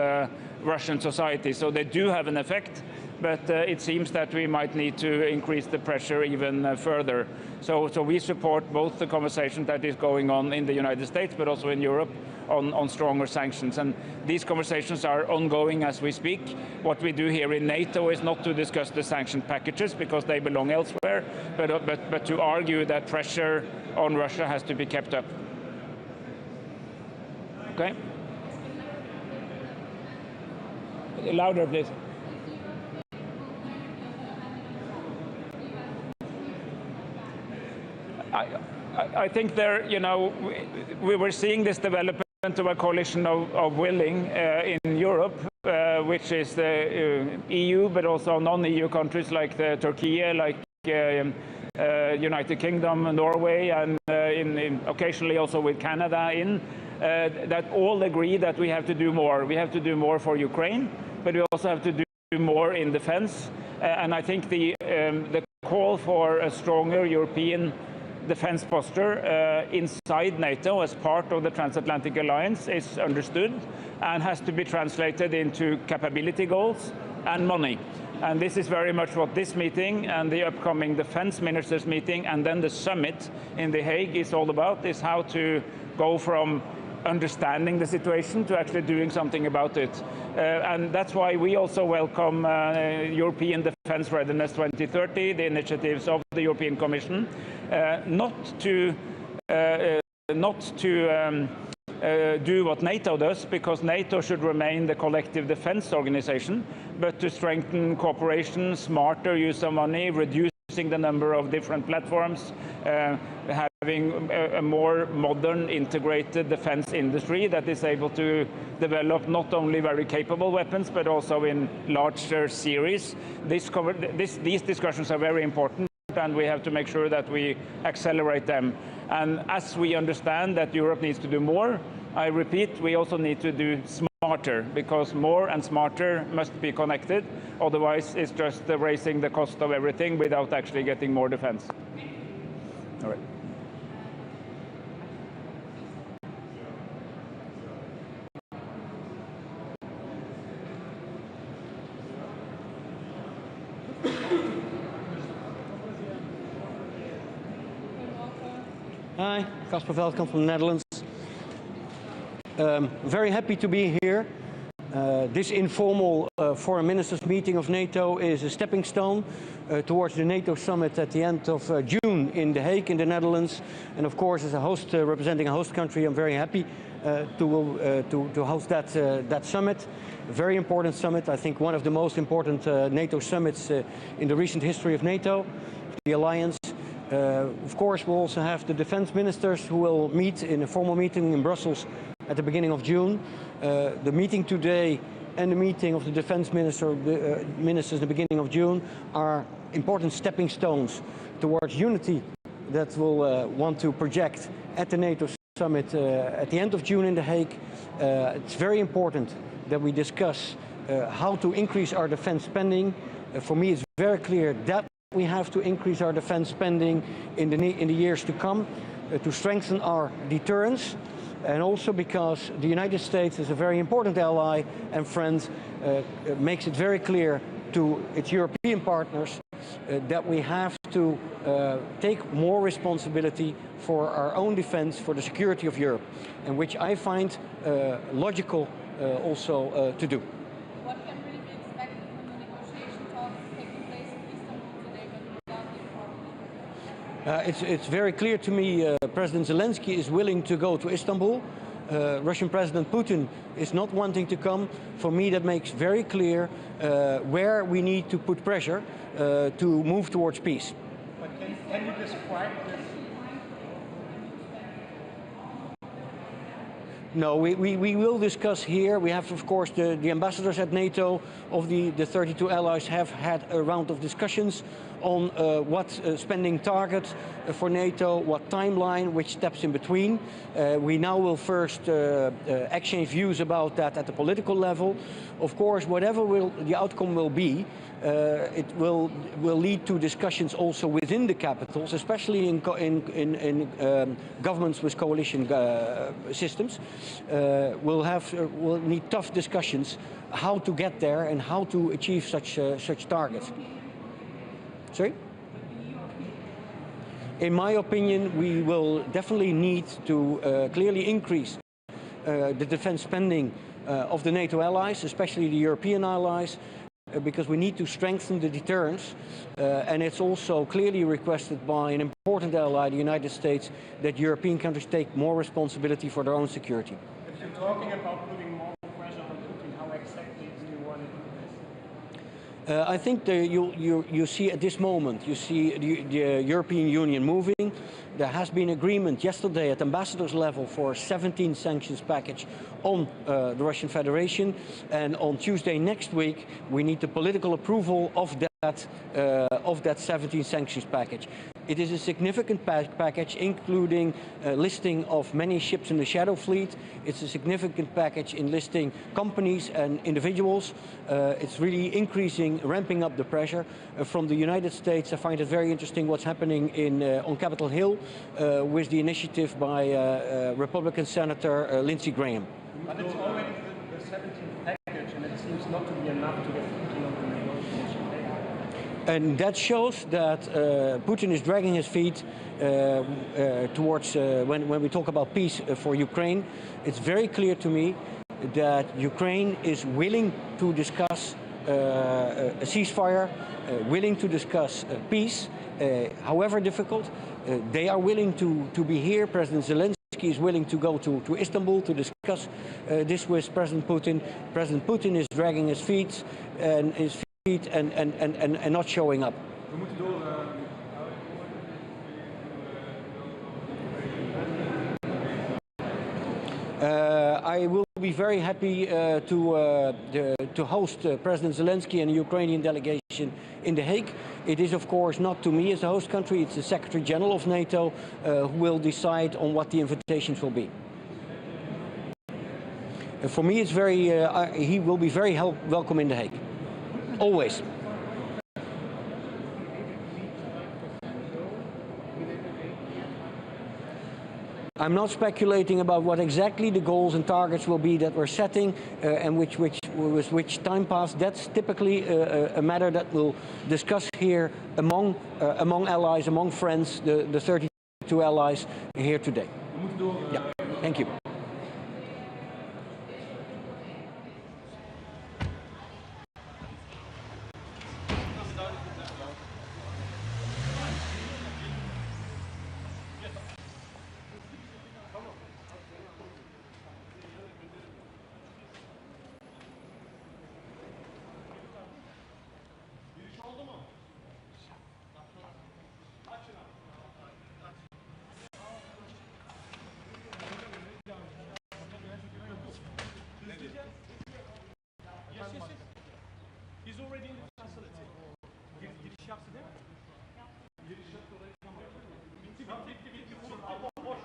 Speaker 12: Russian society. So they do have an effect, but it seems that we might need to increase the pressure even further. So we support both the conversation that is going on in the United States, but also in Europe, on stronger sanctions. And these conversations are ongoing as we speak. What we do here in NATO is not to discuss the sanction packages because they belong elsewhere, but to argue that pressure on Russia has to be kept up. Okay? Louder, please. I think there, we were seeing this development of a coalition of willing in Europe, which is the EU, but also non-EU countries like Turkey, like United Kingdom, Norway, and occasionally also with Canada that all agree that we have to do more. We have to do more for Ukraine, but we also have to do more in defense. And I think the call for a stronger European defense posture inside NATO as part of the transatlantic alliance is understood and has to be translated into capability goals and money. And this is very much what this meeting and the upcoming defense ministers meeting and then the summit in The Hague is all about, is how to go from understanding the situation to actually doing something about it. And that's why we also welcome European Defence Readiness 2030, the initiatives of the European Commission, not to do what NATO does, because NATO should remain the collective defense organization, but to strengthen cooperation, smarter use of money, reducing the number of different platforms, having a more modern integrated defense industry that is able to develop not only very capable weapons but also in larger series. These discussions are very important, and we have to make sure that we accelerate them. And as we understand that Europe needs to do more, I repeat, we also need to do smarter, because more and smarter must be connected. Otherwise, it's just raising the cost of everything without actually getting more defense. All right.
Speaker 13: Hi, Casper Veldkamp from the Netherlands. Very happy to be here. This informal foreign ministers meeting of NATO is a stepping stone towards the NATO summit at the end of June in The Hague in the Netherlands. And of course, as a host, representing a host country, I'm very happy to host that summit. A very important summit, I think one of the most important NATO summits in the recent history of NATO, the alliance. Of course, we'll also have the defense ministers who will meet in a formal meeting in Brussels at the beginning of June. The meeting today and the meeting of the defense ministers at the beginning of June are important stepping stones towards unity that we'll want to project at the NATO summit at the end of June in The Hague. It's very important that we discuss how to increase our defense spending. For me, it's very clear that we have to increase our defense spending in the years to come to strengthen our deterrence, and also because the United States is a very important ally and friend, makes it very clear to its European partners that we have to take more responsibility for our own defense, for the security of Europe, and which I find logical also to do.
Speaker 2: What can really be expected from the negotiation talks taking place in Istanbul today, but without the informal?
Speaker 13: It's very clear to me President Zelensky is willing to go to Istanbul. Russian President Putin is not wanting to come. For me, that makes very clear where we need to put pressure to move towards peace.
Speaker 6: But can you describe this?
Speaker 13: No, we will discuss here. We have, of course, the ambassadors at NATO of the 32 allies have had a round of discussions on what spending target for NATO, what timeline, which steps in between. We now will first exchange views about that at the political level. Of course, whatever the outcome will be, it will lead to discussions also within the capitals, especially in governments with coalition systems. We'll need tough discussions how to get there and how to achieve such targets. Sorry? In my opinion, we will definitely need to clearly increase the defense spending of the NATO allies, especially the European allies, because we need to strengthen the deterrence, and it's also clearly requested by an important ally, the United States, that European countries take more responsibility for their own security.
Speaker 6: If you're talking about putting more pressure on Putin, how exactly do you want to do this?
Speaker 13: I think you see at this moment, you see the European Union moving. There has been agreement yesterday at ambassadors level for a 17 sanctions package on the Russian Federation, and on Tuesday next week we need the political approval of that 17 sanctions package. It is a significant package, including listing of many ships in the shadow fleet. It's a significant package in listing companies and individuals. It's really increasing, ramping up the pressure. From the United States, I find it very interesting what's happening on Capitol Hill with the initiative by Republican Senator Lindsey Graham.
Speaker 6: But it's already the 17th package, and it seems not to be enough to get Putin on the negotiation table.
Speaker 13: And that shows that Putin is dragging his feet towards, when we talk about peace for Ukraine, it's very clear to me that Ukraine is willing to discuss a ceasefire, willing to discuss peace, however difficult. They are willing to be here. President Zelensky is willing to go to Istanbul to discuss this with President Putin. President Putin is dragging his feet and not showing up. I will be very happy to host President Zelensky and the Ukrainian delegation in The Hague. It is, of course, not to me as a host country, it's the Secretary General of NATO who will decide on what the invitations will be. For me, it's he will be very welcome in The Hague. Always. I'm not speculating about what exactly the goals and targets will be that we're setting and with which time pass. That's typically a matter that we'll discuss here among allies, among friends, the 32 allies here today. Yeah, thank you.
Speaker 11: He's already in the facility. Giriş yaptı değil mi? Giriş yaptı orayı. Bitti. Boş.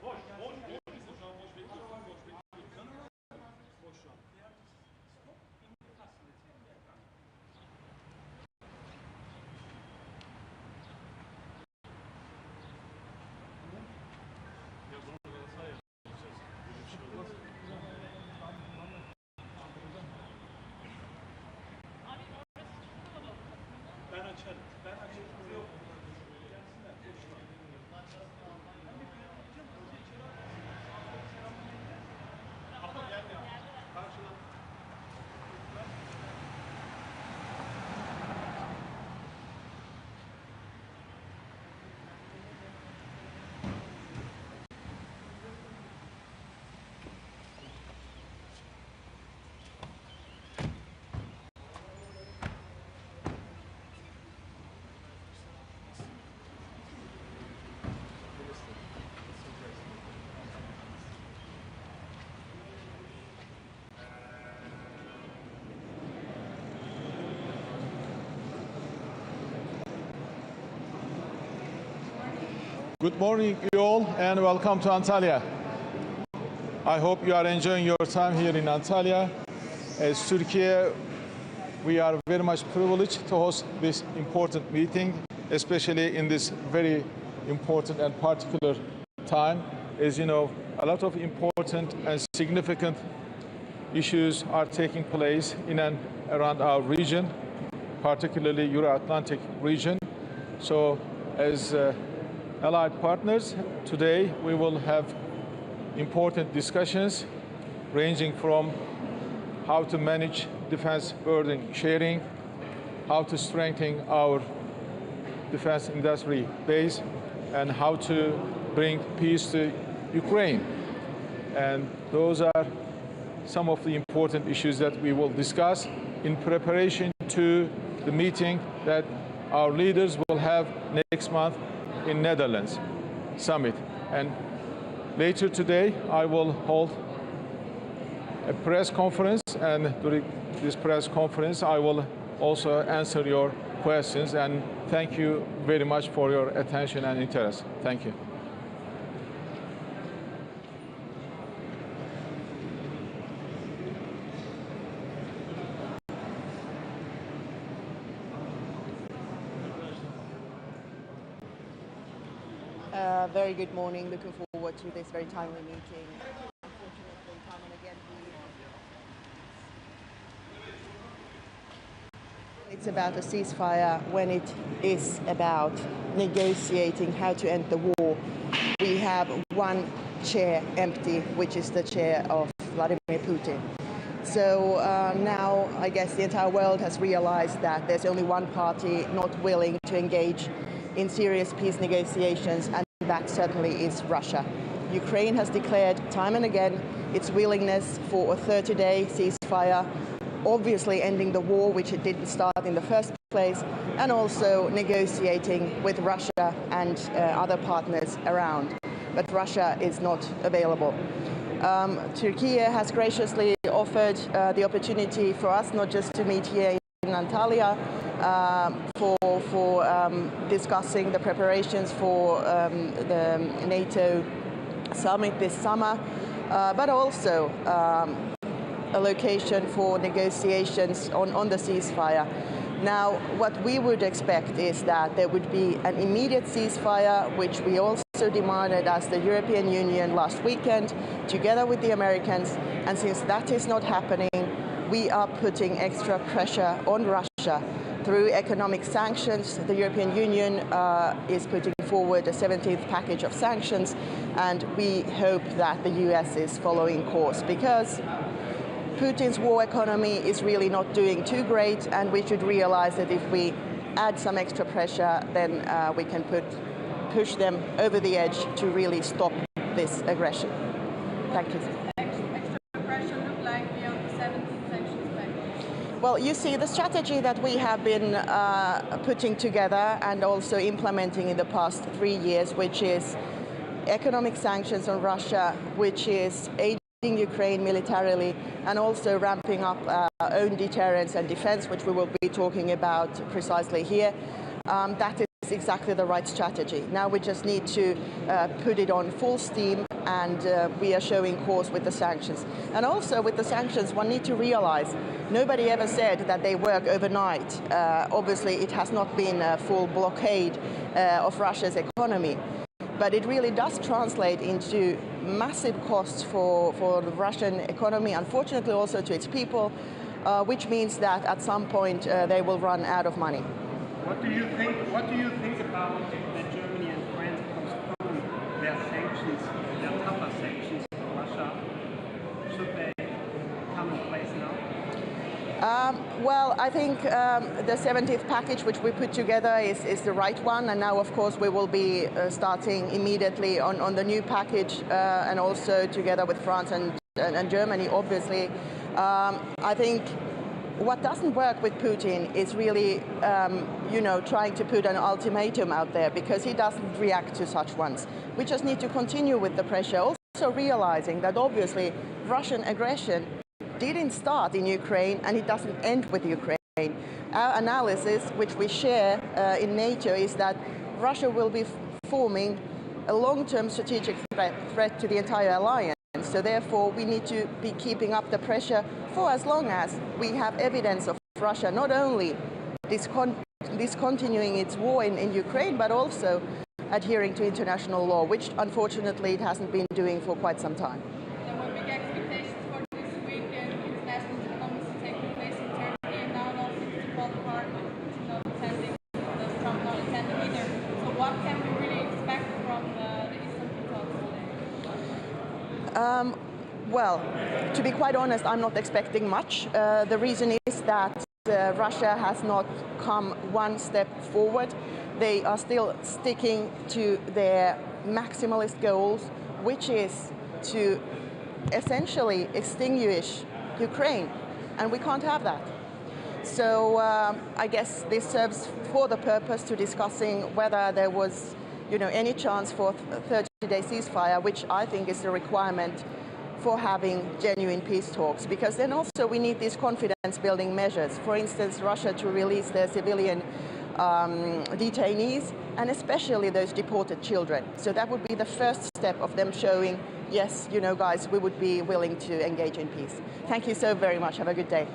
Speaker 11: Boş şu an boş bekliyorsun. Boş şu an. Ben açarım. Yok. Gelsinler. Ama geldi. Karşılan.
Speaker 14: Good morning, you all, and welcome to Antalya. I hope you are enjoying your time here in Antalya. As Turkey, we are very much privileged to host this important meeting, especially in this very important and particular time. As you know, a lot of important and significant issues are taking place in and around our region, particularly Euro-Atlantic region. So, as allied partners, today we will have important discussions ranging from how to manage defense burden sharing, how to strengthen our defense industry base, and how to bring peace to Ukraine. And those are some of the important issues that we will discuss in preparation to the meeting that our leaders will have next month in Netherlands summit. And later today, I will hold a press conference, and during this press conference, I will also answer your questions and Thank you very much for your attention and interest. Thank you.
Speaker 15: Very good morning. Looking forward to this very timely meeting. Unfortunately, time and again, it's about a ceasefire when it is about negotiating how to end the war. We have one chair empty, which is the chair of Vladimir Putin. So now I guess the entire world has realized that there's only one party not willing to engage in serious peace negotiations, and that certainly is Russia. Ukraine has declared time and again its willingness for a 30-day ceasefire, obviously ending the war, which it didn't start in the first place, and also negotiating with Russia and other partners around. But Russia is not available. Turkey has graciously offered the opportunity for us not just to meet here in Antalya for discussing the preparations for the NATO summit this summer, but also a location for negotiations on the ceasefire. Now, what we would expect is that there would be an immediate ceasefire, which we also demanded as the European Union last weekend, together with the Americans. And since that is not happening, we are putting extra pressure on Russia through economic sanctions. The European Union is putting forward a 17th package of sanctions, and we hope that the US is following course, because Putin's war economy is really not doing too great, and we should realize that if we add some extra pressure, then we can push them over the edge to really stop this aggression. Thank you.
Speaker 2: Extra pressure look like beyond the 17 sanctions package?
Speaker 15: Well, you see, the strategy that we have been putting together and also implementing in the past 3 years, which is economic sanctions on Russia, which is aiding Ukraine militarily, and also ramping up our own deterrence and defense, which we will be talking about precisely here, that is exactly the right strategy. Now we just need to put it on full steam, and we are showing course with the sanctions. And also with the sanctions, one needs to realize nobody ever said that they work overnight. Obviously, it has not been a full blockade of Russia's economy. But it really does translate into massive costs for the Russian economy, unfortunately also to its people, which means that at some point they will run out of money.
Speaker 6: What do you think about that Germany and France postpone their sanctions, their tougher sanctions for Russia? Should they come in place now?
Speaker 15: Well, I think the 17th package which we put together is the right one, and now of course we will be starting immediately on the new package, and also together with France and Germany, obviously. I think what doesn't work with Putin is really, trying to put an ultimatum out there, because he doesn't react to such ones. We just need to continue with the pressure, also realizing that obviously Russian aggression didn't start in Ukraine, and it doesn't end with Ukraine. Our analysis, which we share in NATO, is that Russia will be forming a long-term strategic threat to the entire alliance. So therefore, we need to be keeping up the pressure for as long as we have evidence of Russia not only discontinuing its war in Ukraine, but also adhering to international law, which unfortunately it hasn't been doing for quite some time.
Speaker 2: There were big expectations for this weekend, international diplomacy taking place in Turkey, and now also it's fall apart with Putin not attending, Trump not attending either. So what can we really expect from the Istanbul talks today?
Speaker 15: Well, to be quite honest, I'm not expecting much. The reason is that Russia has not come one step forward. They are still sticking to their maximalist goals, which is to essentially extinguish Ukraine, and we can't have that. So I guess this serves for the purpose to discussing whether there was, any chance for a 30-day ceasefire, which I think is a requirement for having genuine peace talks, because then also we need these confidence-building measures. For instance, Russia to release their civilian detainees, and especially those deported children. So that would be the first step of them showing, yes, you know, guys, we would be willing to engage in peace. Thank you so very much. Have a good day.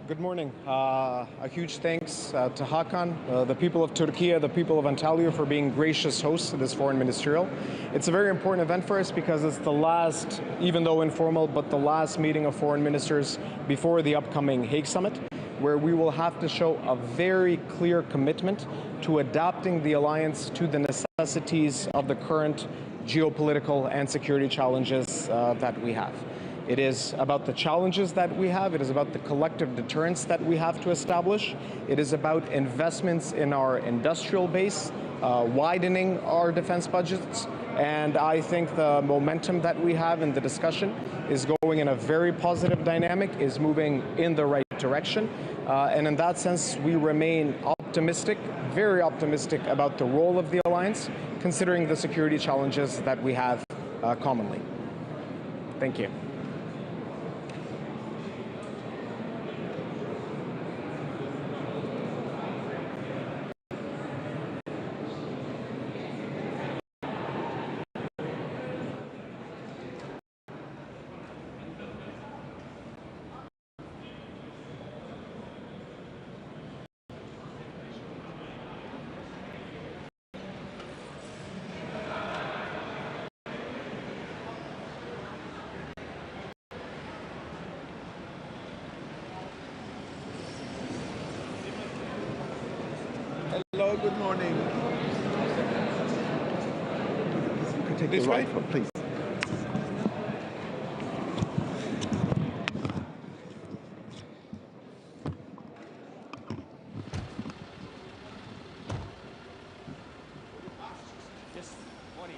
Speaker 16: Good morning. A huge thanks to Hakan, the people of Turkey, the people of Antalya for being gracious hosts to this foreign ministerial. It's a very important event for us because it's the last, even though informal, but the last meeting of foreign ministers before the upcoming Hague Summit, where we will have to show a very clear commitment to adapting the alliance to the necessities of the current geopolitical and security challenges that we have. It is about the challenges that we have. It is about the collective deterrence that we have to establish. It is about investments in our industrial base, widening our defense budgets. And I think the momentum that we have in the discussion is going in a very positive dynamic, is moving in the right direction. And in that sense, we remain optimistic, very optimistic about the role of the alliance, considering the security challenges that we have commonly. Thank you.
Speaker 14: Hello, good morning. You could take
Speaker 17: This
Speaker 14: the right
Speaker 17: way?
Speaker 14: one, please.
Speaker 18: Yes, morning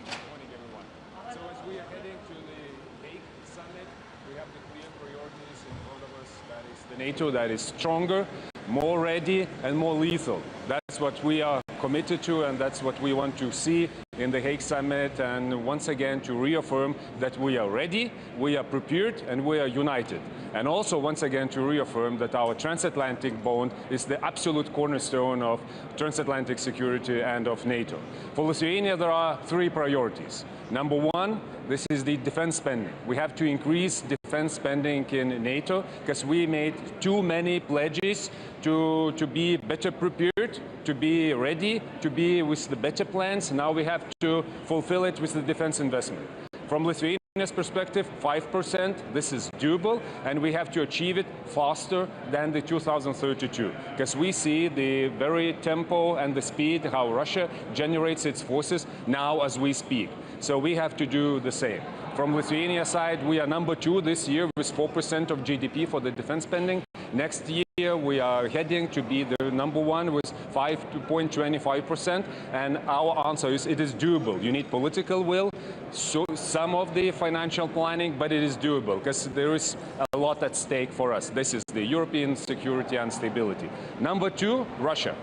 Speaker 18: everyone. So as we are heading to the Hague Summit, we have the clear priorities in front of us. That is the NATO that is stronger, more ready and more lethal. That's what we are committed to, and that's what we want to see in the Hague Summit, and once again to reaffirm that we are ready, we are prepared, and we are united. And also once again to reaffirm that our transatlantic bond is the absolute cornerstone of transatlantic security and of NATO. For Lithuania, there are three priorities. Number one, this is the defense spending. We have to increase defense spending in NATO because we made too many pledges to be better prepared, to be ready, to be with the better plans. Now we have to fulfill it with the defense investment. From Lithuania's perspective, 5%, this is doable, and we have to achieve it faster than the 2032, because we see the very tempo and the speed how Russia generates its forces now as we speak. So we have to do the same. From Lithuania side, we are number 2 this year with 4% of GDP for the defense spending. Next year, we are heading to be the number 1 with 5.25%. And our answer is it is doable. You need political will, so some of the financial planning, but it is doable because there is a lot at stake for us. This is the European security and stability. Number 2, Russia.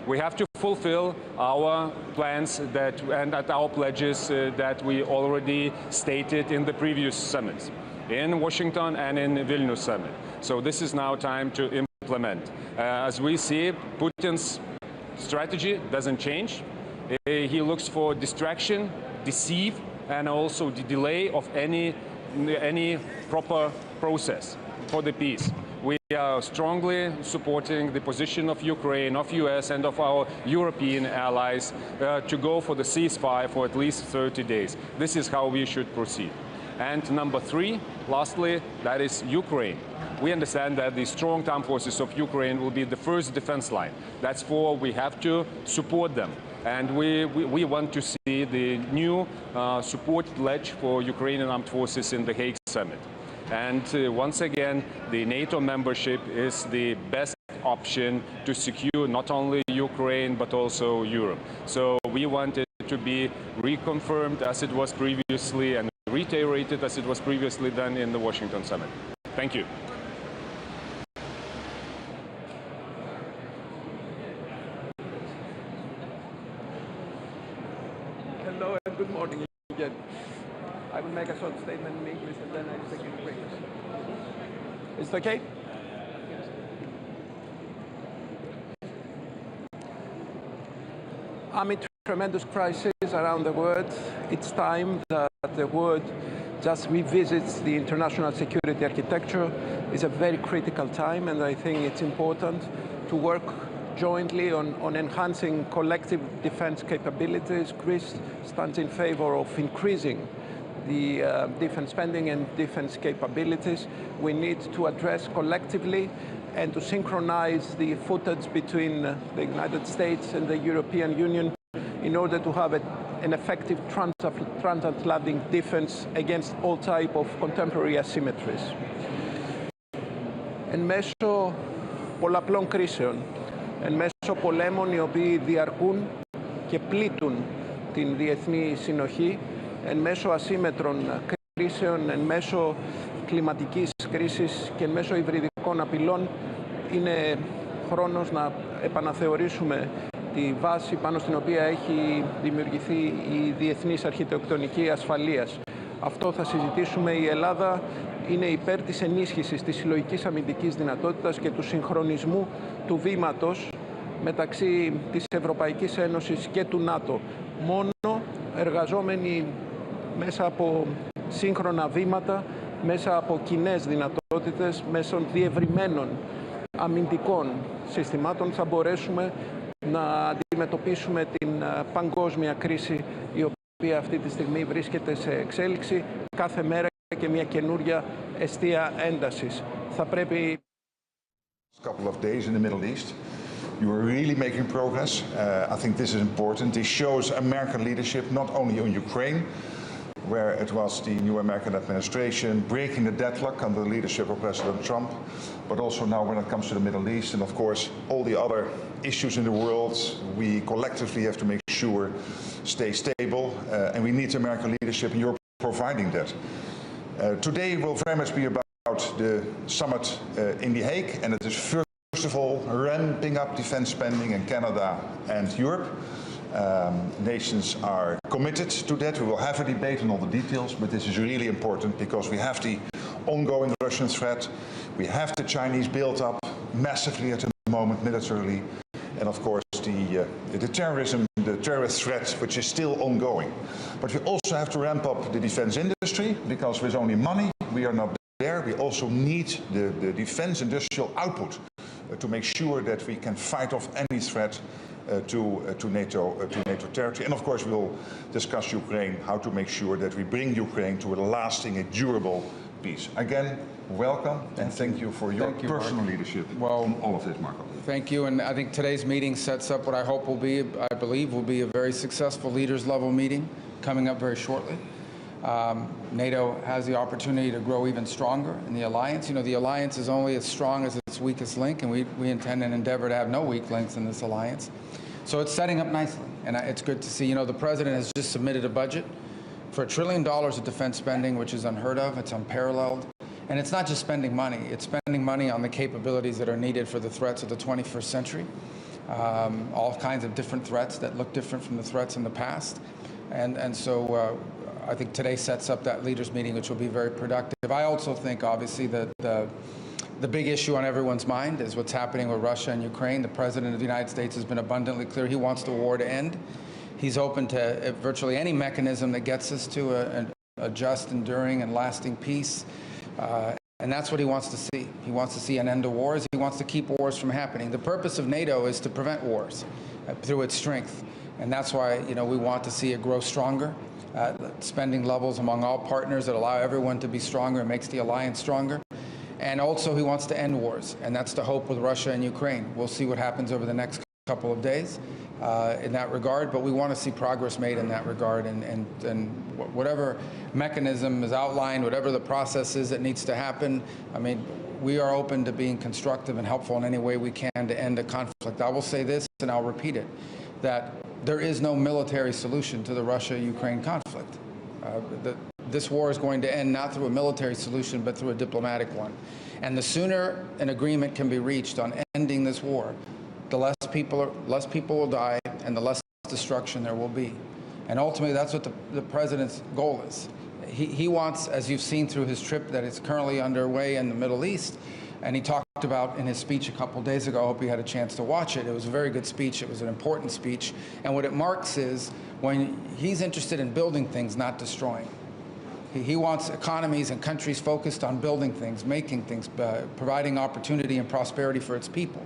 Speaker 18: We have to fulfill our plans and our pledges that we already stated in the previous summits, in Washington and in Vilnius summit. So this is now time to implement. As we see, Putin's strategy doesn't change. He looks for distraction, deceive, and also the delay of any proper process for the peace. We are strongly supporting the position of Ukraine, of US, and of our European allies to go for the ceasefire for at least 30 days. This is how we should proceed. And number 3, lastly, that is Ukraine. We understand that the strong armed forces of Ukraine will be the first defense line. That's for we have to support them. And we want to see the new support pledge for Ukrainian armed forces in the Hague Summit. And once again, the NATO membership is the best option to secure not only Ukraine, but also Europe. So we want it to be reconfirmed as it was previously and reiterated as it was previously done in the Washington summit. Thank you.
Speaker 19: Hello and good morning again.
Speaker 17: I will make a short statement in English and then I will take you to Greek. Is it okay? Amid tremendous crisis around the world, it's time that the world just revisits the international security architecture. It's a very critical time, and I think it's important to work jointly on enhancing collective defense capabilities. Greece stands in favor of increasing the defense spending and defense capabilities. We need to address collectively and to synchronize the footage between the United States and the European Union in order to have an effective transatlantic defense against all type of contemporary asymmetries. Εν μέσω πολλαπλών κρίσεων, εν μέσω πολέμων οι οποίοι διαρκούν και πλήττουν την διεθνή συνοχή, εν μέσω ασύμμετρων κρίσεων, εν μέσω κλιματικής κρίσης και εν μέσω υβριδικών απειλών, είναι χρόνος να επαναθεωρήσουμε τη βάση πάνω στην οποία έχει δημιουργηθεί η διεθνής αρχιτεκτονική ασφαλείας. Αυτό θα συζητήσουμε. Η Ελλάδα είναι υπέρ της ενίσχυσης της συλλογικής αμυντικής δυνατότητας και του συγχρονισμού του βήματος μεταξύ της Ευρωπαϊκής Ένωσης και του ΝΑΤΟ. Μόνο εργαζόμενοι μέσα από σύγχρονα βήματα, μέσα από κοινές δυνατότητες, μέσω διευρυμένων αμυντικών συστημάτων θα μπορέσουμε να αντιμετωπίσουμε την παγκόσμια κρίση η οποία αυτή τη στιγμή βρίσκεται σε εξέλιξη κάθε μέρα και μια καινούρια εστία έντασης. Θα πρέπει...
Speaker 1: Couple of days in the Middle East. You are really making progress. I think this is important. This shows American leadership not only on Ukraine, where it was the new American administration breaking the deadlock under the leadership of President Trump, but also now when it comes to the Middle East and of course all the other issues in the world, we collectively have to make sure stay stable and we need American leadership and you're providing that. Today will very much be about the summit in The Hague, and it is first of all ramping up defense spending in Canada and Europe. Nations are committed to that. We will have a debate on all the details, but this is really important because we have the ongoing Russian threat. We have the Chinese built up massively at the moment militarily, and of course the terrorism, the terrorist threat, which is still ongoing. But we also have to ramp up the defense industry because with only money we are not there. We also need the defense industrial output to make sure that we can fight off any threat to NATO territory. And of course we will discuss Ukraine, how to make sure that we bring Ukraine to a lasting and durable peace. Again, welcome and thank you for your personal leadership in all of this, Marco.
Speaker 19: Thank you, and I think today's meeting sets up what I hope will be, I believe, will be a very successful leaders level meeting coming up very shortly. NATO has the opportunity to grow even stronger in the alliance. You know, the alliance is only as strong as its weakest link, and we intend and endeavor to have no weak links in this alliance. So it's setting up nicely, and it's good to see. You know, the president has just submitted a budget for $1 trillion of defense spending, which is unheard of. It's unparalleled. And it's not just spending money. It's spending money on the capabilities that are needed for the threats of the 21st century. All kinds of different threats that look different from the threats in the past. And so I think today sets up that leaders meeting, which will be very productive. I also think, obviously, that the big issue on everyone's mind is what's happening with Russia and Ukraine. The President of the United States has been abundantly clear he wants the war to end. He's open to virtually any mechanism that gets us to a just, enduring, and lasting peace. And that's what he wants to see. He wants to see an end to wars. He wants to keep wars from happening. The purpose of NATO is to prevent wars through its strength. And that's why, you know, we want to see it grow stronger. Spending levels among all partners that allow everyone to be stronger and makes the alliance stronger. And also he wants to end wars. And that's the hope with Russia and Ukraine. We'll see what happens over the next couple of days in that regard, but we want to see progress made in that regard, and whatever mechanism is outlined, whatever the process is that needs to happen, I mean, we are open to being constructive and helpful in any way we can to end a conflict. I will say this, and I'll repeat it, that there is no military solution to the Russia-Ukraine conflict. This war is going to end not through a military solution, but through a diplomatic one. And the sooner an agreement can be reached on ending this war, the less people will die and the less destruction there will be. And ultimately, that's what the president's goal is He wants, as you've seen through his trip that is currently underway in the Middle East, and he talked about in his speech a couple days ago, I hope you had a chance to watch it. It was a very good speech. It was an important speech. And what it marks is when he's interested in building things, not destroying. He wants economies and countries focused on building things, making things, providing opportunity and prosperity for its people.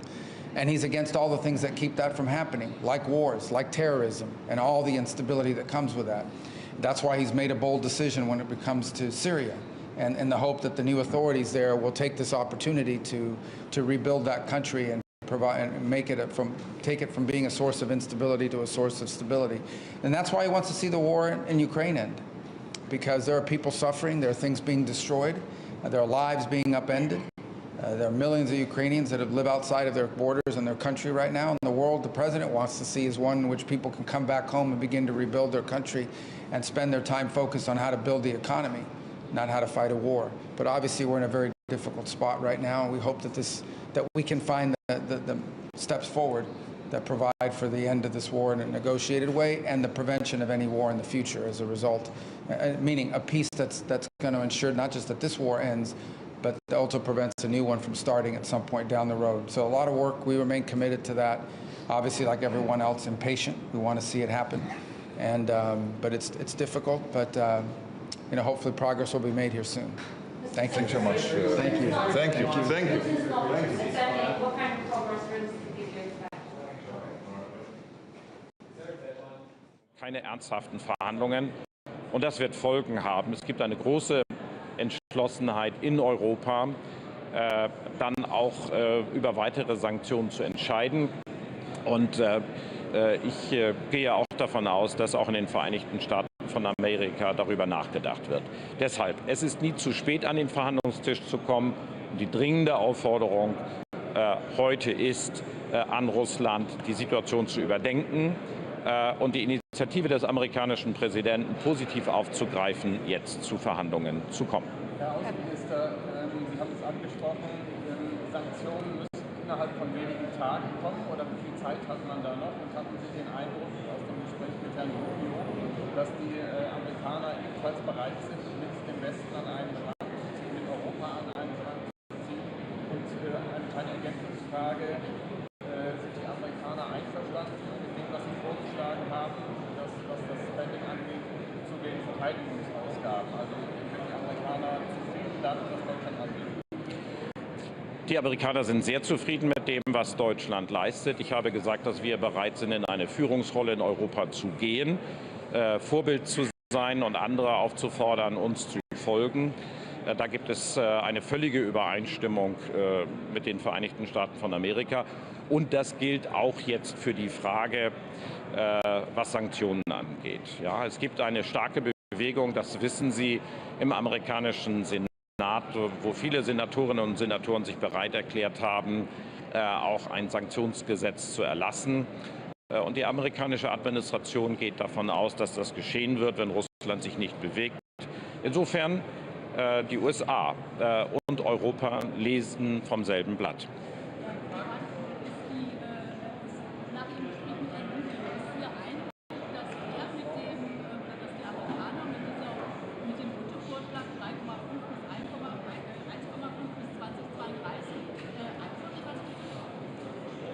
Speaker 19: And he's against all the things that keep that from happening, like wars, like terrorism, and all the instability that comes with that. That's why he's made a bold decision when it comes to Syria, and in the hope that the new authorities there will take this opportunity to rebuild that country and provide and take it from being a source of instability to a source of stability. And that's why he wants to see the war in Ukraine end, because there are people suffering, there are things being destroyed, there are lives being upended. There are millions of Ukrainians that live outside of their borders in their country right now. And the world the president wants to see is one in which people can come back home and begin to rebuild their country and spend their time focused on how to build the economy, not how to fight a war. But obviously we're in a very difficult spot right now, and we hope that we can find the steps forward that provide for the end of this war in a negotiated way and the prevention of any war in the future as a result, meaning a peace that's going to ensure not just that this war ends, but also prevents a new one from starting at some point down the road. So a lot of work. We remain committed to that. Obviously, like everyone else, impatient. We want to see it happen, and but it's difficult. But hopefully, progress will be made here soon. Thank you.
Speaker 1: Thanks so much.
Speaker 19: Thank you.
Speaker 1: Thank you. Thank you.
Speaker 20: What kind of progress did you expect?
Speaker 21: Keine ernsthaften Verhandlungen, und das wird Folgen haben. Es gibt eine große Entschlossenheit in Europa, dann auch über weitere Sanktionen zu entscheiden. Und ich gehe auch davon aus, dass auch in den Vereinigten Staaten von Amerika darüber nachgedacht wird. Deshalb, es ist nie zu spät, an den Verhandlungstisch zu kommen. Die dringende Aufforderung heute ist an Russland, die Situation zu überdenken und die Initiative des amerikanischen Präsidenten positiv aufzugreifen, jetzt zu Verhandlungen zu kommen.
Speaker 4: Herr Außenminister, Sie haben es angesprochen, Sanktionen müssen innerhalb von wenigen Tagen kommen, oder wie viel Zeit hat man da noch? Und hatten Sie den Eindruck aus dem Gespräch mit Herrn Rubio, dass die Amerikaner ebenfalls bereit sind, mit dem Westen an einen Strang zu ziehen, mit Europa an einen Strang zu ziehen? Und eine Ergänzungsfrage, sind die Amerikaner einverstanden mit dem, was Sie vorgeschlagen haben, was das Spending angeht, zu den Verteidigungsausgaben? Also sind die Amerikaner zufrieden damit, was Deutschland angeht?
Speaker 21: Die Amerikaner sind sehr zufrieden mit dem, was Deutschland leistet. Ich habe gesagt, dass wir bereit sind, in eine Führungsrolle in Europa zu gehen, Vorbild zu sein und andere aufzufordern, uns zu folgen. Da gibt es eine völlige Übereinstimmung mit den Vereinigten Staaten von Amerika. Und das gilt auch jetzt für die Frage, was Sanktionen angeht. Ja, es gibt eine starke Bewegung, das wissen Sie, im amerikanischen Senat, wo viele Senatorinnen und Senatoren sich bereit erklärt haben, auch ein Sanktionsgesetz zu erlassen. Und die amerikanische Administration geht davon aus, dass das geschehen wird, wenn Russland sich nicht bewegt. Insofern, die USA und Europa lesen vom selben Blatt.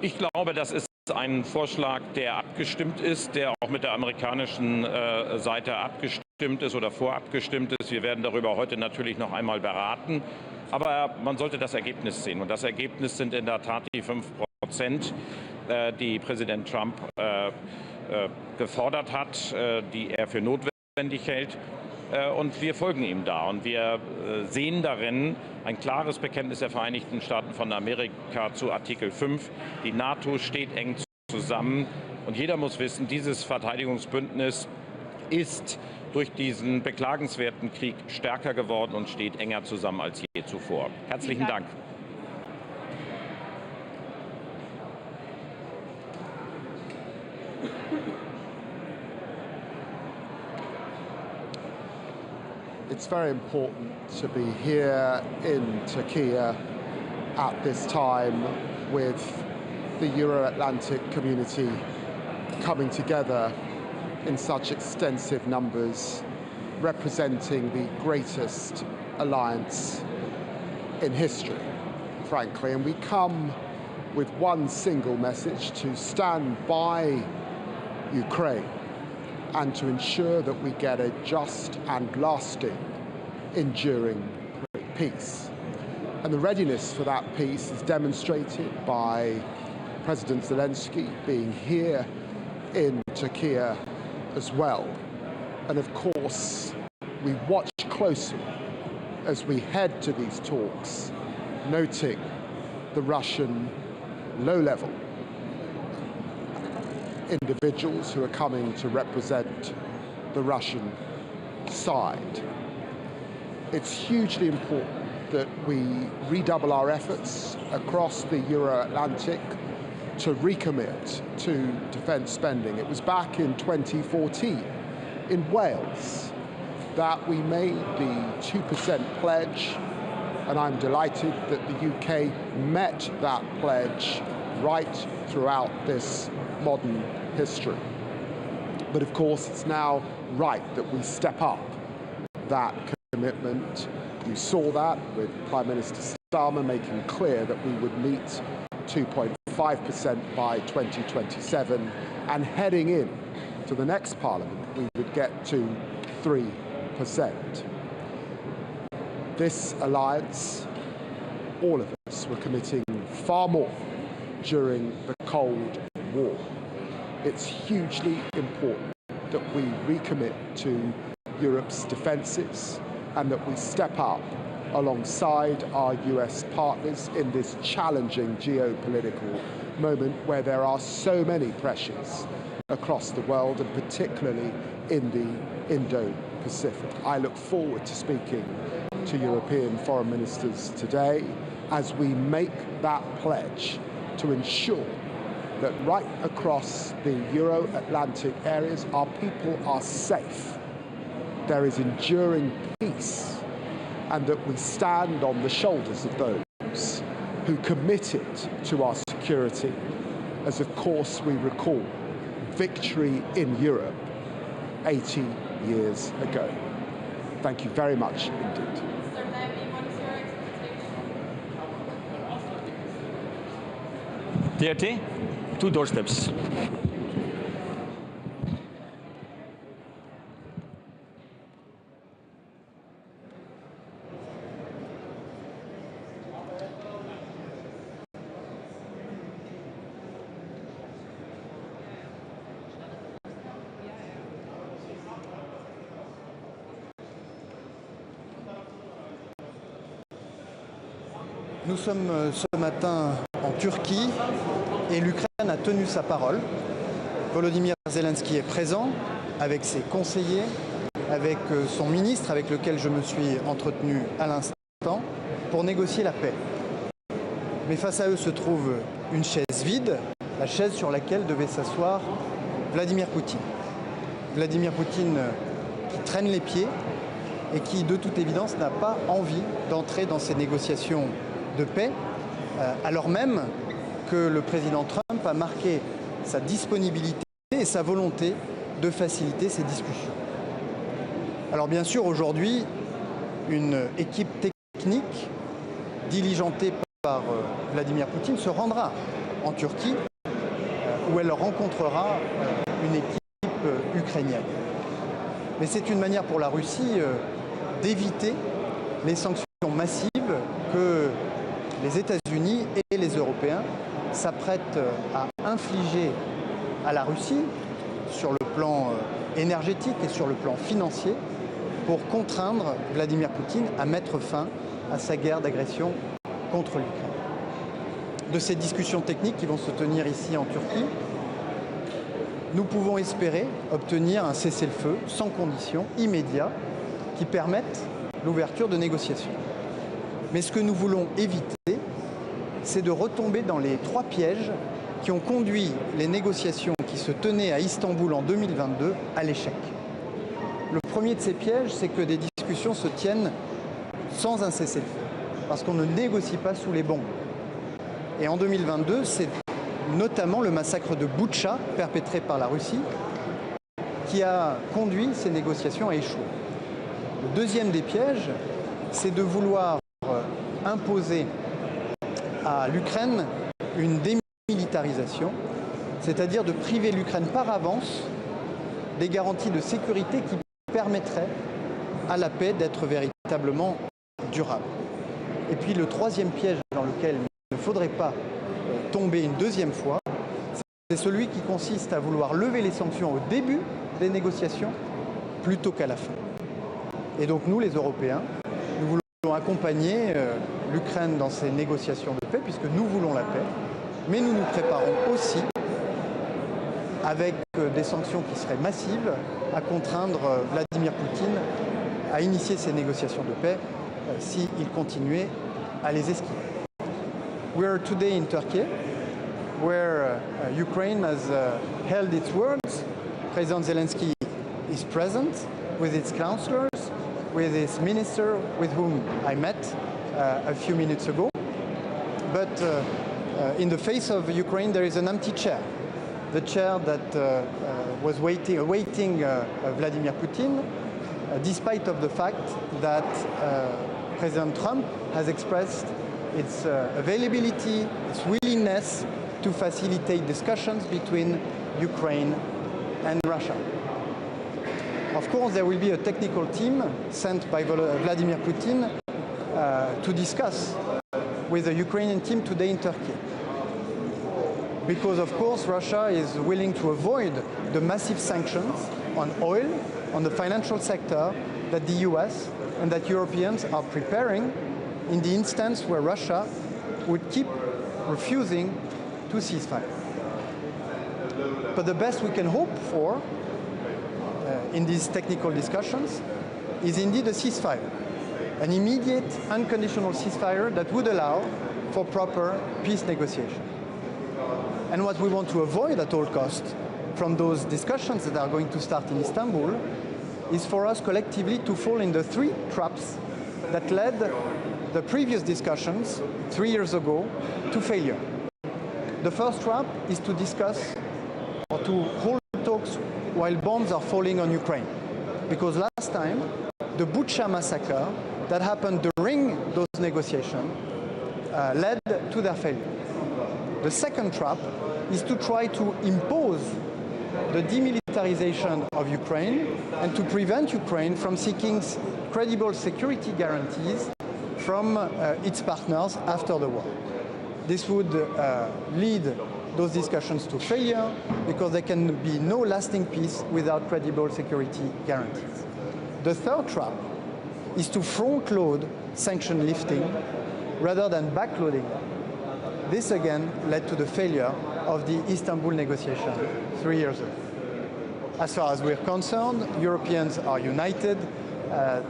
Speaker 21: Ich glaube, das ist ein Vorschlag, der abgestimmt ist, der auch mit der amerikanischen Seite abgestimmt ist oder vorabgestimmt ist. Wir werden darüber heute natürlich noch einmal beraten. Aber man sollte das Ergebnis sehen. Und das Ergebnis sind in der Tat die 5%, die Präsident Trump gefordert hat, die er für notwendig hält. Und wir folgen ihm da. Und wir sehen darin ein klares Bekenntnis der Vereinigten Staaten von Amerika zu Artikel 5. Die NATO steht eng zusammen. Und jeder muss wissen, dieses Verteidigungsbündnis ist durch diesen beklagenswerten Krieg stärker geworden und steht enger zusammen als je zuvor. Herzlichen Dank.
Speaker 3: It's very important to be here in Turkey at this time with the Euro-Atlantic community coming together in such extensive numbers representing the greatest alliance in history, frankly, and we come with one single message: to stand by Ukraine and to ensure that we get a just and lasting, enduring peace. And the readiness for that peace is demonstrated by President Zelensky being here in Turkey as well. And of course, we watch closely as we head to these talks, noting the Russian low-level individuals who are coming to represent the Russian side. It's hugely important that we redouble our efforts across the Euro-Atlantic to recommit to defence spending. It was back in 2014 in Wales that we made the 2% pledge, and I'm delighted that the UK met that pledge right throughout this modern history. But of course, it's now right that we step up that commitment. You saw that with Prime Minister Starmer making clear that we would meet 2.5% by 2027, and heading in to the next Parliament, we would get to 3%. This alliance, all of us were committing far more during the Cold War. It's hugely important that we recommit to Europe's defences and that we step up alongside our US partners in this challenging geopolitical moment where there are so many pressures across the world, and particularly in the Indo-Pacific. I look forward to speaking to European foreign ministers today as we make that pledge to ensure that right across the Euro-Atlantic areas, our people are safe, there is enduring peace, and that we stand on the shoulders of those who committed to our security, as of course we recall victory in Europe 80 years ago. Thank you very much indeed.
Speaker 8: DRT, 2 doorsteps.
Speaker 22: Nous sommes ce matin en Turquie et l'Ukraine a tenu sa parole. Volodymyr Zelensky est présent avec ses conseillers, avec son ministre avec lequel je me suis entretenu à l'instant pour négocier la paix. Mais face à eux se trouve une chaise vide, la chaise sur laquelle devait s'asseoir Vladimir Poutine. Vladimir Poutine qui traîne les pieds et qui, de toute évidence, n'a pas envie d'entrer dans ces négociations de paix, alors même que le président Trump a marqué sa disponibilité et sa volonté de faciliter ces discussions. Alors bien sûr, aujourd'hui, une équipe technique diligentée par Vladimir Poutine se rendra en Turquie, où elle rencontrera une équipe ukrainienne. Mais c'est une manière pour la Russie d'éviter les sanctions massives que les États-Unis et les Européens s'apprêtent à infliger à la Russie sur le plan énergétique et sur le plan financier pour contraindre Vladimir Poutine à mettre fin à sa guerre d'agression contre l'Ukraine. De ces discussions techniques qui vont se tenir ici en Turquie, nous pouvons espérer obtenir un cessez-le-feu sans condition, immédiat, qui permette l'ouverture de négociations. Mais ce que nous voulons éviter, c'est de retomber dans les 3 pièges qui ont conduit les négociations qui se tenaient à Istanbul en 2022 à l'échec. Le premier de ces pièges, c'est que des discussions se tiennent sans un cessez-le-feu, parce qu'on ne négocie pas sous les bombes. Et en 2022, c'est notamment le massacre de Boutcha, perpétré par la Russie, qui a conduit ces négociations à échouer. Le deuxième des pièges, c'est de vouloir imposer à l'Ukraine une démilitarisation, c'est-à-dire de priver l'Ukraine par avance des garanties de sécurité qui permettraient à la paix d'être véritablement durable. Et puis le troisième piège dans lequel il ne faudrait pas tomber une deuxième fois, c'est celui qui consiste à vouloir lever les sanctions au début des négociations plutôt qu'à la fin. Et donc nous, les Européens, nous voulons accompagner l'Ukraine dans ces négociations de paix, puisque nous voulons la paix, mais nous nous préparons aussi, avec des sanctions qui seraient massives, à contraindre Vladimir Poutine à initier ces négociations de paix s'il continuait à les esquiver. We are today in Turkey, where Ukraine has held its words. President Zelensky is present with its counselors, with its minister with whom I met a few minutes ago. But in the face of Ukraine, there is an empty chair. The chair that was awaiting Vladimir Putin, despite of the fact that President Trump has expressed its availability, its willingness to facilitate discussions between Ukraine and Russia. Of course, there will be a technical team sent by Vladimir Putin to discuss with the Ukrainian team today in Turkey. Because, of course, Russia is willing to avoid the massive sanctions on oil, on the financial sector, that the US and that Europeans are preparing in the instance where Russia would keep refusing to cease fire. But the best we can hope for in these technical discussions is indeed a ceasefire, an immediate, unconditional ceasefire that would allow for proper peace negotiation. And what we want to avoid at all costs from those discussions that are going to start in Istanbul is for us collectively to fall in the three traps that led the previous discussions 3 years ago to failure. The first trap is to discuss or to hold talks while bombs are falling on Ukraine. Because last time, the Bucha massacre that happened during those negotiations led to their failure. The second trap is to try to impose the demilitarization of Ukraine and to prevent Ukraine from seeking credible security guarantees from its partners after the war. This would lead those discussions to failure because there can be no lasting peace without credible security guarantees. The third trap is to front-load sanction lifting rather than backloading. This again led to the failure of the Istanbul negotiation 3 years ago. As far as we're concerned, Europeans are united.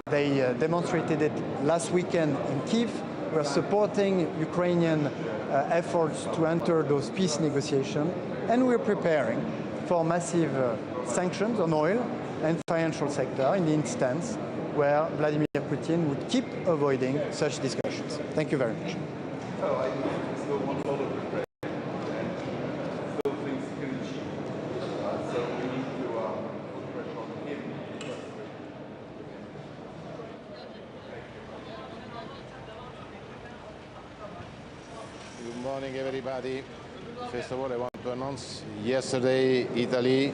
Speaker 22: They demonstrated it last weekend in Kyiv. We're supporting Ukrainian efforts to enter those peace negotiations, and we're preparing for massive sanctions on oil and financial sector in the instance where Vladimir Putin would keep avoiding such discussions. Thank you very much.
Speaker 7: Good morning, everybody. First of all, I want to announce yesterday Italy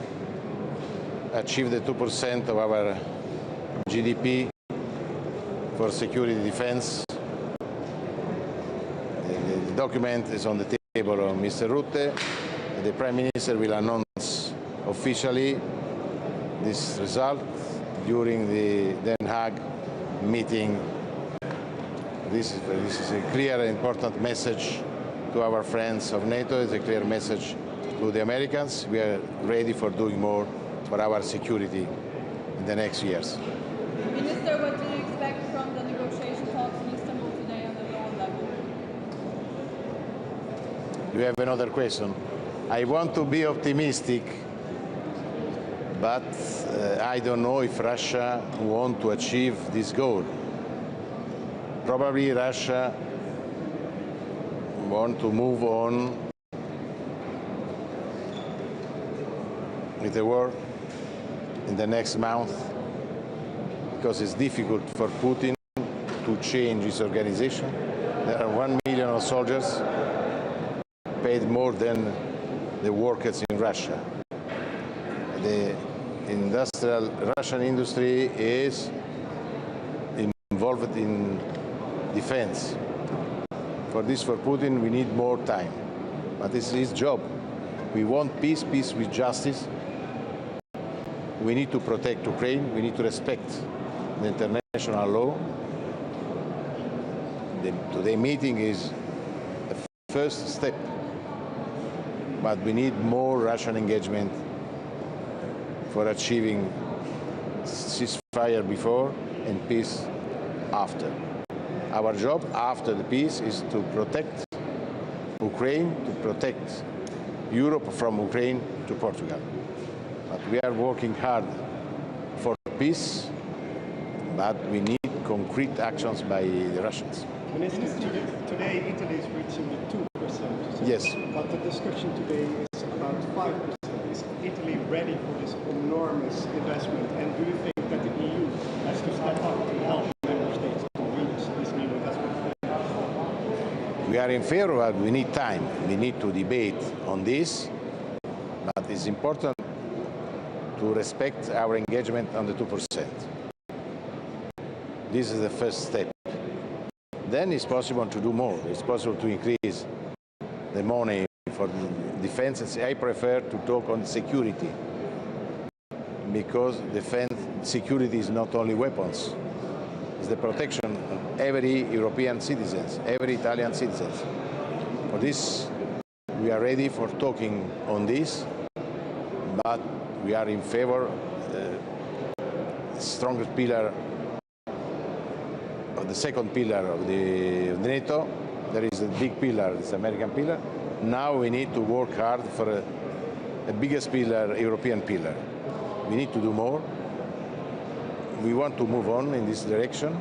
Speaker 7: achieved the 2% of our GDP for security defense. The document is on the table of Mr. Rutte. The Prime Minister will announce officially this result during the Den Haag meeting. This is a clear and important message to our friends of NATO. It's a clear message to the Americans. We are ready for doing more for our security in the next years.
Speaker 2: Minister, what do you expect from the negotiation talks in Istanbul today on the lower level?
Speaker 7: You have another question? I want to be optimistic, but I don't know if Russia wants to achieve this goal. Probably Russia wants to move on with the war in the next month, because it's difficult for Putin to change his organization. There are 1 million of soldiers paid more than the workers in Russia. The industrial Russian industry is involved in defense. For this, for Putin, we need more time. But this is his job. We want peace, peace with justice. We need to protect Ukraine. We need to respect the international law. The today meeting is a first step. But we need more Russian engagement for achieving ceasefire before and peace after. Our job after the peace is to protect Ukraine, to protect Europe from Ukraine to Portugal. But we are working hard for peace, but we need concrete actions by the Russians.
Speaker 6: Minister, today Italy is reaching the 2%.
Speaker 7: Yes.
Speaker 6: But the discussion today is about 5%. Is Italy ready for this enormous investment? And do you think that the EU has to step up to help member states to reach this new investment?
Speaker 7: We are in favor, but we need time. We need to debate on this. But it's important to respect our engagement on the 2%. This is the first step. Then it's possible to do more. It's possible to increase the money for defense. I prefer to talk on security, because defense security is not only weapons. It's the protection of every European citizen, every Italian citizen. For this, we are ready for talking on this, but we are in favor the strongest pillar of the second pillar of the NATO. There is a big pillar, this American pillar. Now we need to work hard for a biggest pillar, European pillar. We need to do more. We want to move on in this direction.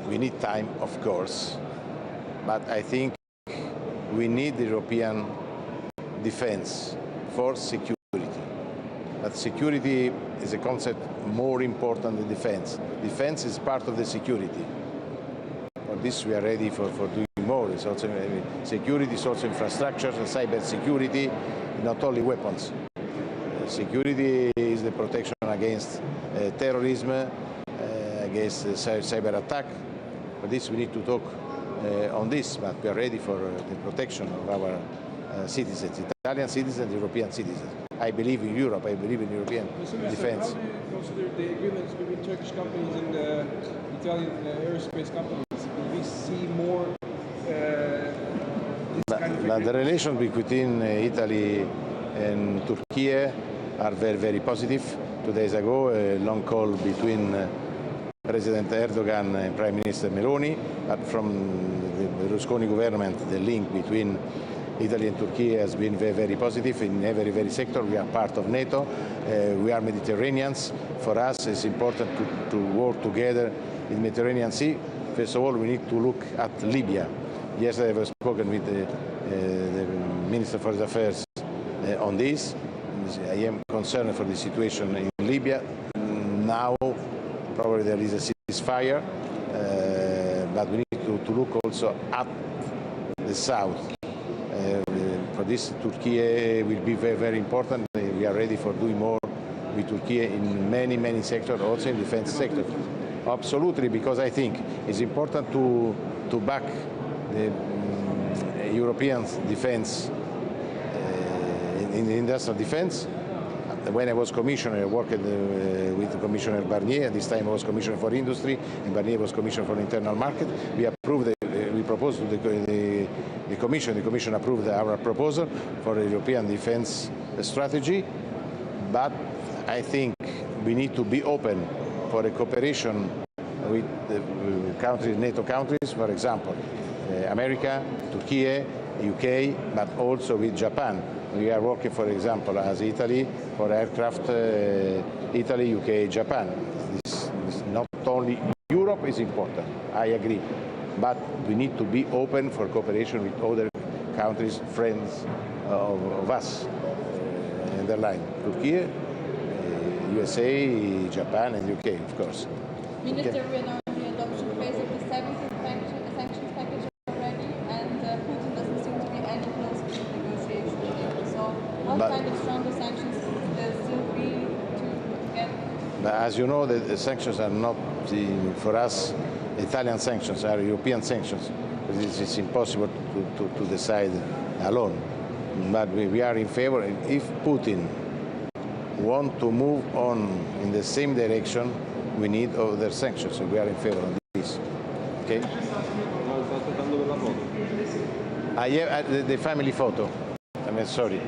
Speaker 7: We need time, of course, but I think we need the European defense for security. But security is a concept more important than defense. Defense is part of the security. For this, we are ready for doing more. It's also, security is also infrastructure, cyber security, not only weapons. Security is the protection against terrorism, against cyber attack. For this, we need to talk on this, but we are ready for the protection of our citizens, Italian citizens, European citizens. I believe in Europe. I believe in European defense.
Speaker 9: How do you consider the agreements between Turkish companies and Italian aerospace companies? Will we see more this kind of
Speaker 7: The relations between Italy and Turkey are very, very positive. 2 days ago, a long call between President Erdogan and Prime Minister Meloni, but from the Berlusconi government, the link between Italy and Turkey has been very, very positive in every sector. We are part of NATO. We are Mediterraneans. For us, it's important to work together in the Mediterranean Sea. First of all, we need to look at Libya. Yesterday, I was spoken with the Minister for the Affairs on this. I am concerned for the situation in Libya. Now, probably there is a ceasefire, but we need to look also at the south. For this, Turkey will be very, very important. We are ready for doing more with Turkey in many, many sectors, also in the defense sector. Absolutely, because I think it's important to back the European defense in the industrial defense. When I was commissioner, I worked with Commissioner Barnier. This time I was commissioner for industry, and Barnier was commissioner for internal market. We approved, we proposed to the Commission. The Commission approved our proposal for a European defense strategy. But I think we need to be open for a cooperation with the countries, NATO countries, for example, America, Turkey, UK, but also with Japan. We are working, for example, as Italy, for aircraft, Italy, UK, Japan. This not only Europe is important, I agree, but we need to be open for cooperation with other countries, friends of us. Underline Turkey, USA, Japan, and UK, of course.
Speaker 2: Minister,
Speaker 7: Okay.
Speaker 2: we are now in the adoption phase of the seventh sanctions package already, and Putin doesn't seem to be any closer to negotiations. So, what kind of stronger sanctions would there still be to get?
Speaker 7: But as you know, the sanctions are not, for us, Italian sanctions are European sanctions. It's impossible to decide alone. But we are in favor. If Putin wants to move on in the same direction, we need other sanctions. So we are in favor of this. Okay? I have the family photo. I mean, sorry.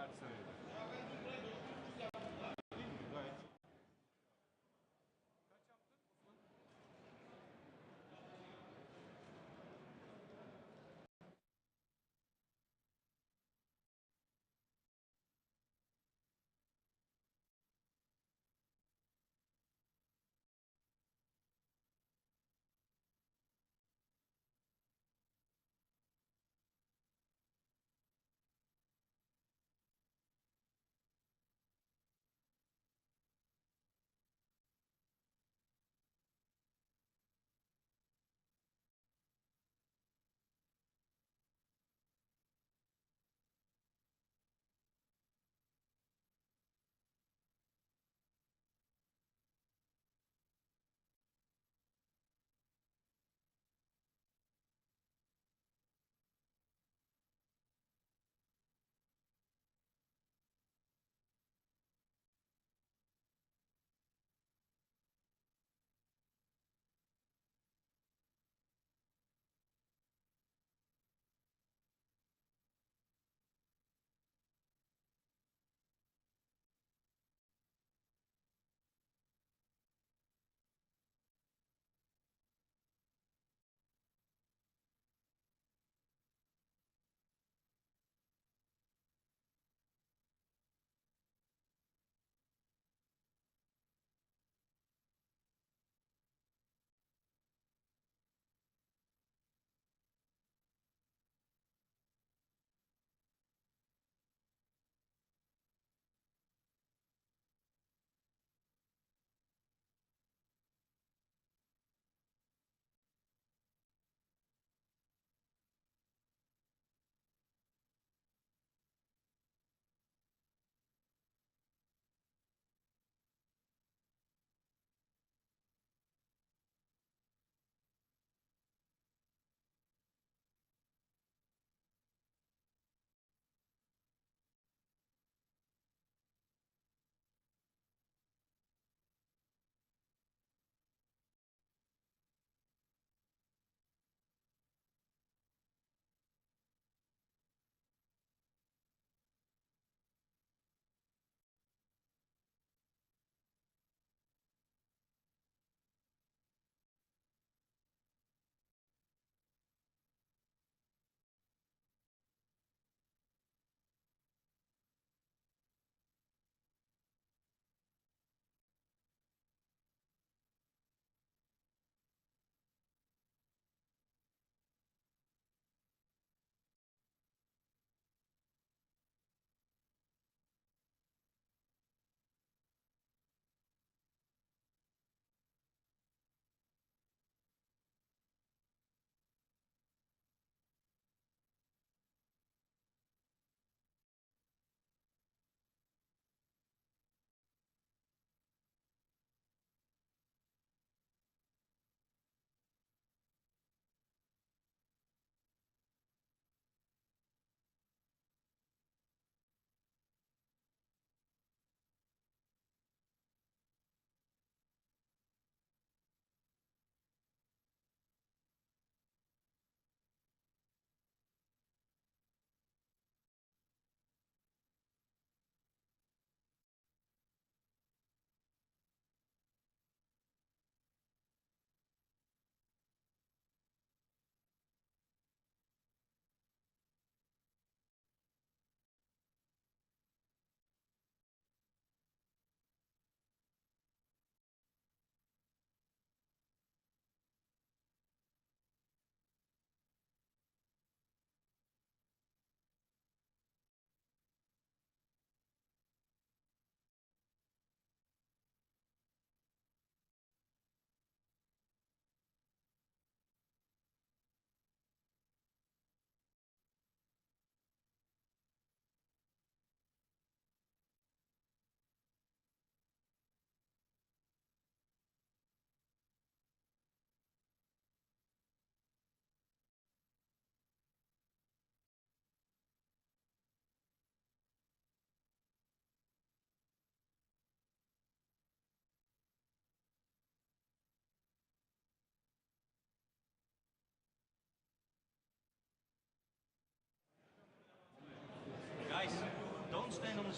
Speaker 14: Grazie.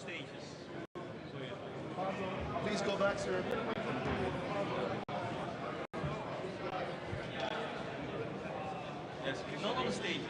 Speaker 11: stages.
Speaker 5: Please go back, sir.
Speaker 11: Yes, not on the stages.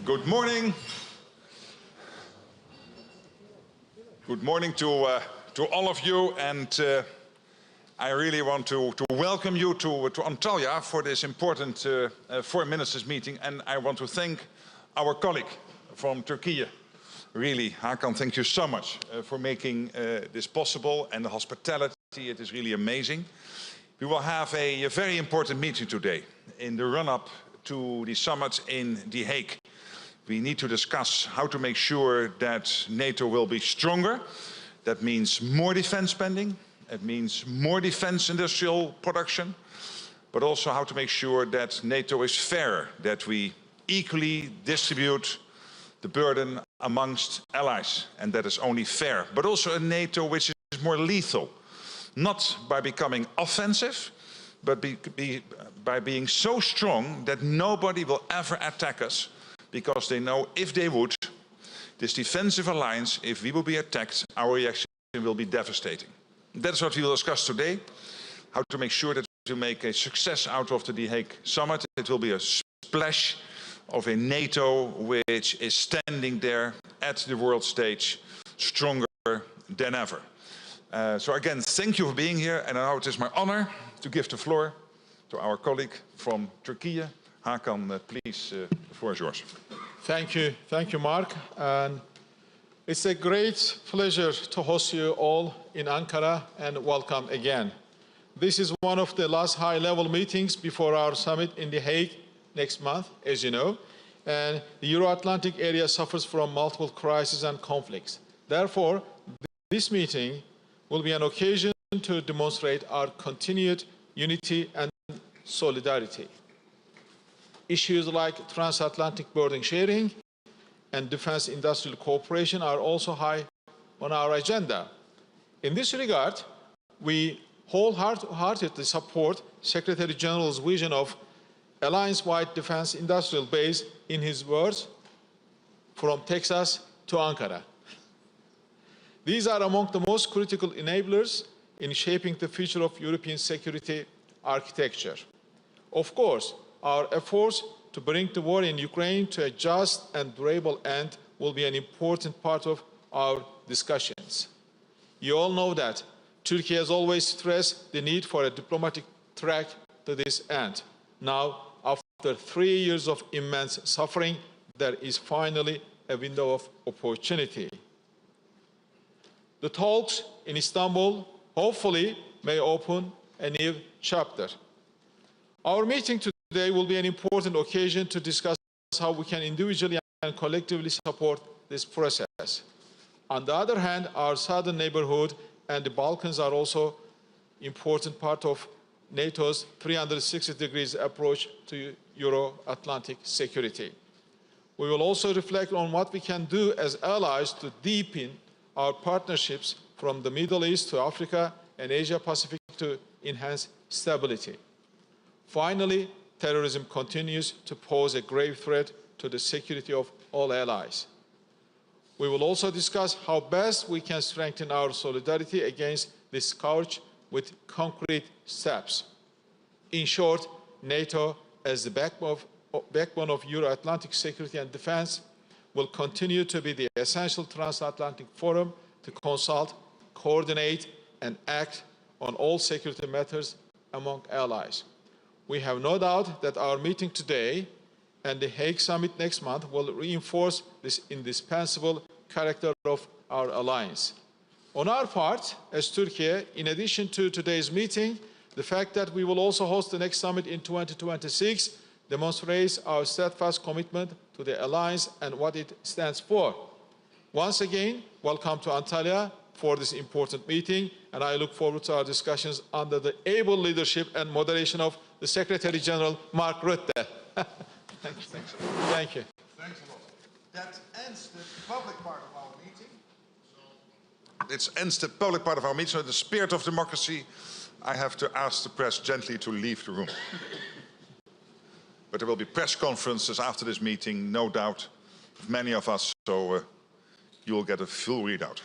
Speaker 1: Good morning. Good morning to all of you, and I really want to welcome you to Antalya for this important Foreign Ministers meeting, and I want to thank our colleague from Turkey. Really, Hakan, thank you so much for making this possible, and the hospitality, it is really amazing. We will have a very important meeting today in the run-up to the summit in The Hague. We need to discuss how to make sure that NATO will be stronger. That means more defense spending. It means more defense industrial production. But also how to make sure that NATO is fairer, that we equally distribute the burden amongst allies, and that is only fair. But also a NATO which is more lethal, not by becoming offensive, but by being so strong that nobody will ever attack us, because they know if they would, this defensive alliance, if we will be attacked, our reaction will be devastating. That's what we will discuss today, how to make sure that we make a success out of the Hague summit. It will be a splash of a NATO which is standing there at the world stage, stronger than ever. So again, thank you for being here, and now it is my honor to give the floor to our colleague from Turkey. Hakan, please, the floor is yours.
Speaker 14: Thank you, Mark. And it's a great pleasure to host you all in Ankara, and welcome again. This is one of the last high-level meetings before our summit in The Hague next month, as you know, and the Euro-Atlantic area suffers from multiple crises and conflicts. Therefore, this meeting will be an occasion to demonstrate our continued unity and solidarity. Issues like transatlantic burden sharing and defense industrial cooperation are also high on our agenda. In this regard, we wholeheartedly support Secretary General's vision of alliance-wide defense industrial base, in his words, from Texas to Ankara. These are among the most critical enablers in shaping the future of European security architecture. Of course, our efforts to bring the war in Ukraine to a just and durable end will be an important part of our discussions. You all know that Turkey has always stressed the need for a diplomatic track to this end. Now, after 3 years of immense suffering, there is finally a window of opportunity. The talks in Istanbul hopefully may open a new chapter. Our meeting today will be an important occasion to discuss how we can individually and collectively support this process. On the other hand, our southern neighborhood and the Balkans are also an important part of NATO's 360 degrees approach to Euro-Atlantic security. We will also reflect on what we can do as allies to deepen our partnerships from the Middle East to Africa and Asia-Pacific to enhance stability. Finally, terrorism continues to pose a grave threat to the security of all allies. We will also discuss how best we can strengthen our solidarity against this scourge with concrete steps. In short, NATO, as the backbone of Euro-Atlantic security and defense, will continue to be the essential transatlantic forum to consult, coordinate, and act on all security matters among allies. We have no doubt that our meeting today and the Hague Summit next month will reinforce this indispensable character of our alliance. On our part, as Turkey, in addition to today's meeting, the fact that we will also host the next summit in 2026 demonstrates our steadfast commitment to the alliance and what it stands for. Once again, welcome to Antalya for this important meeting, and I look forward to our discussions under the able leadership and moderation of the Secretary General, Mark Rutte. Thank you.
Speaker 1: Thanks a lot. That ends the public part of our meeting. It ends the public part of our meeting. So in the spirit of democracy, I have to ask the press gently to leave the room. But there will be press conferences after this meeting, no doubt, of many of us, so you will get a full readout.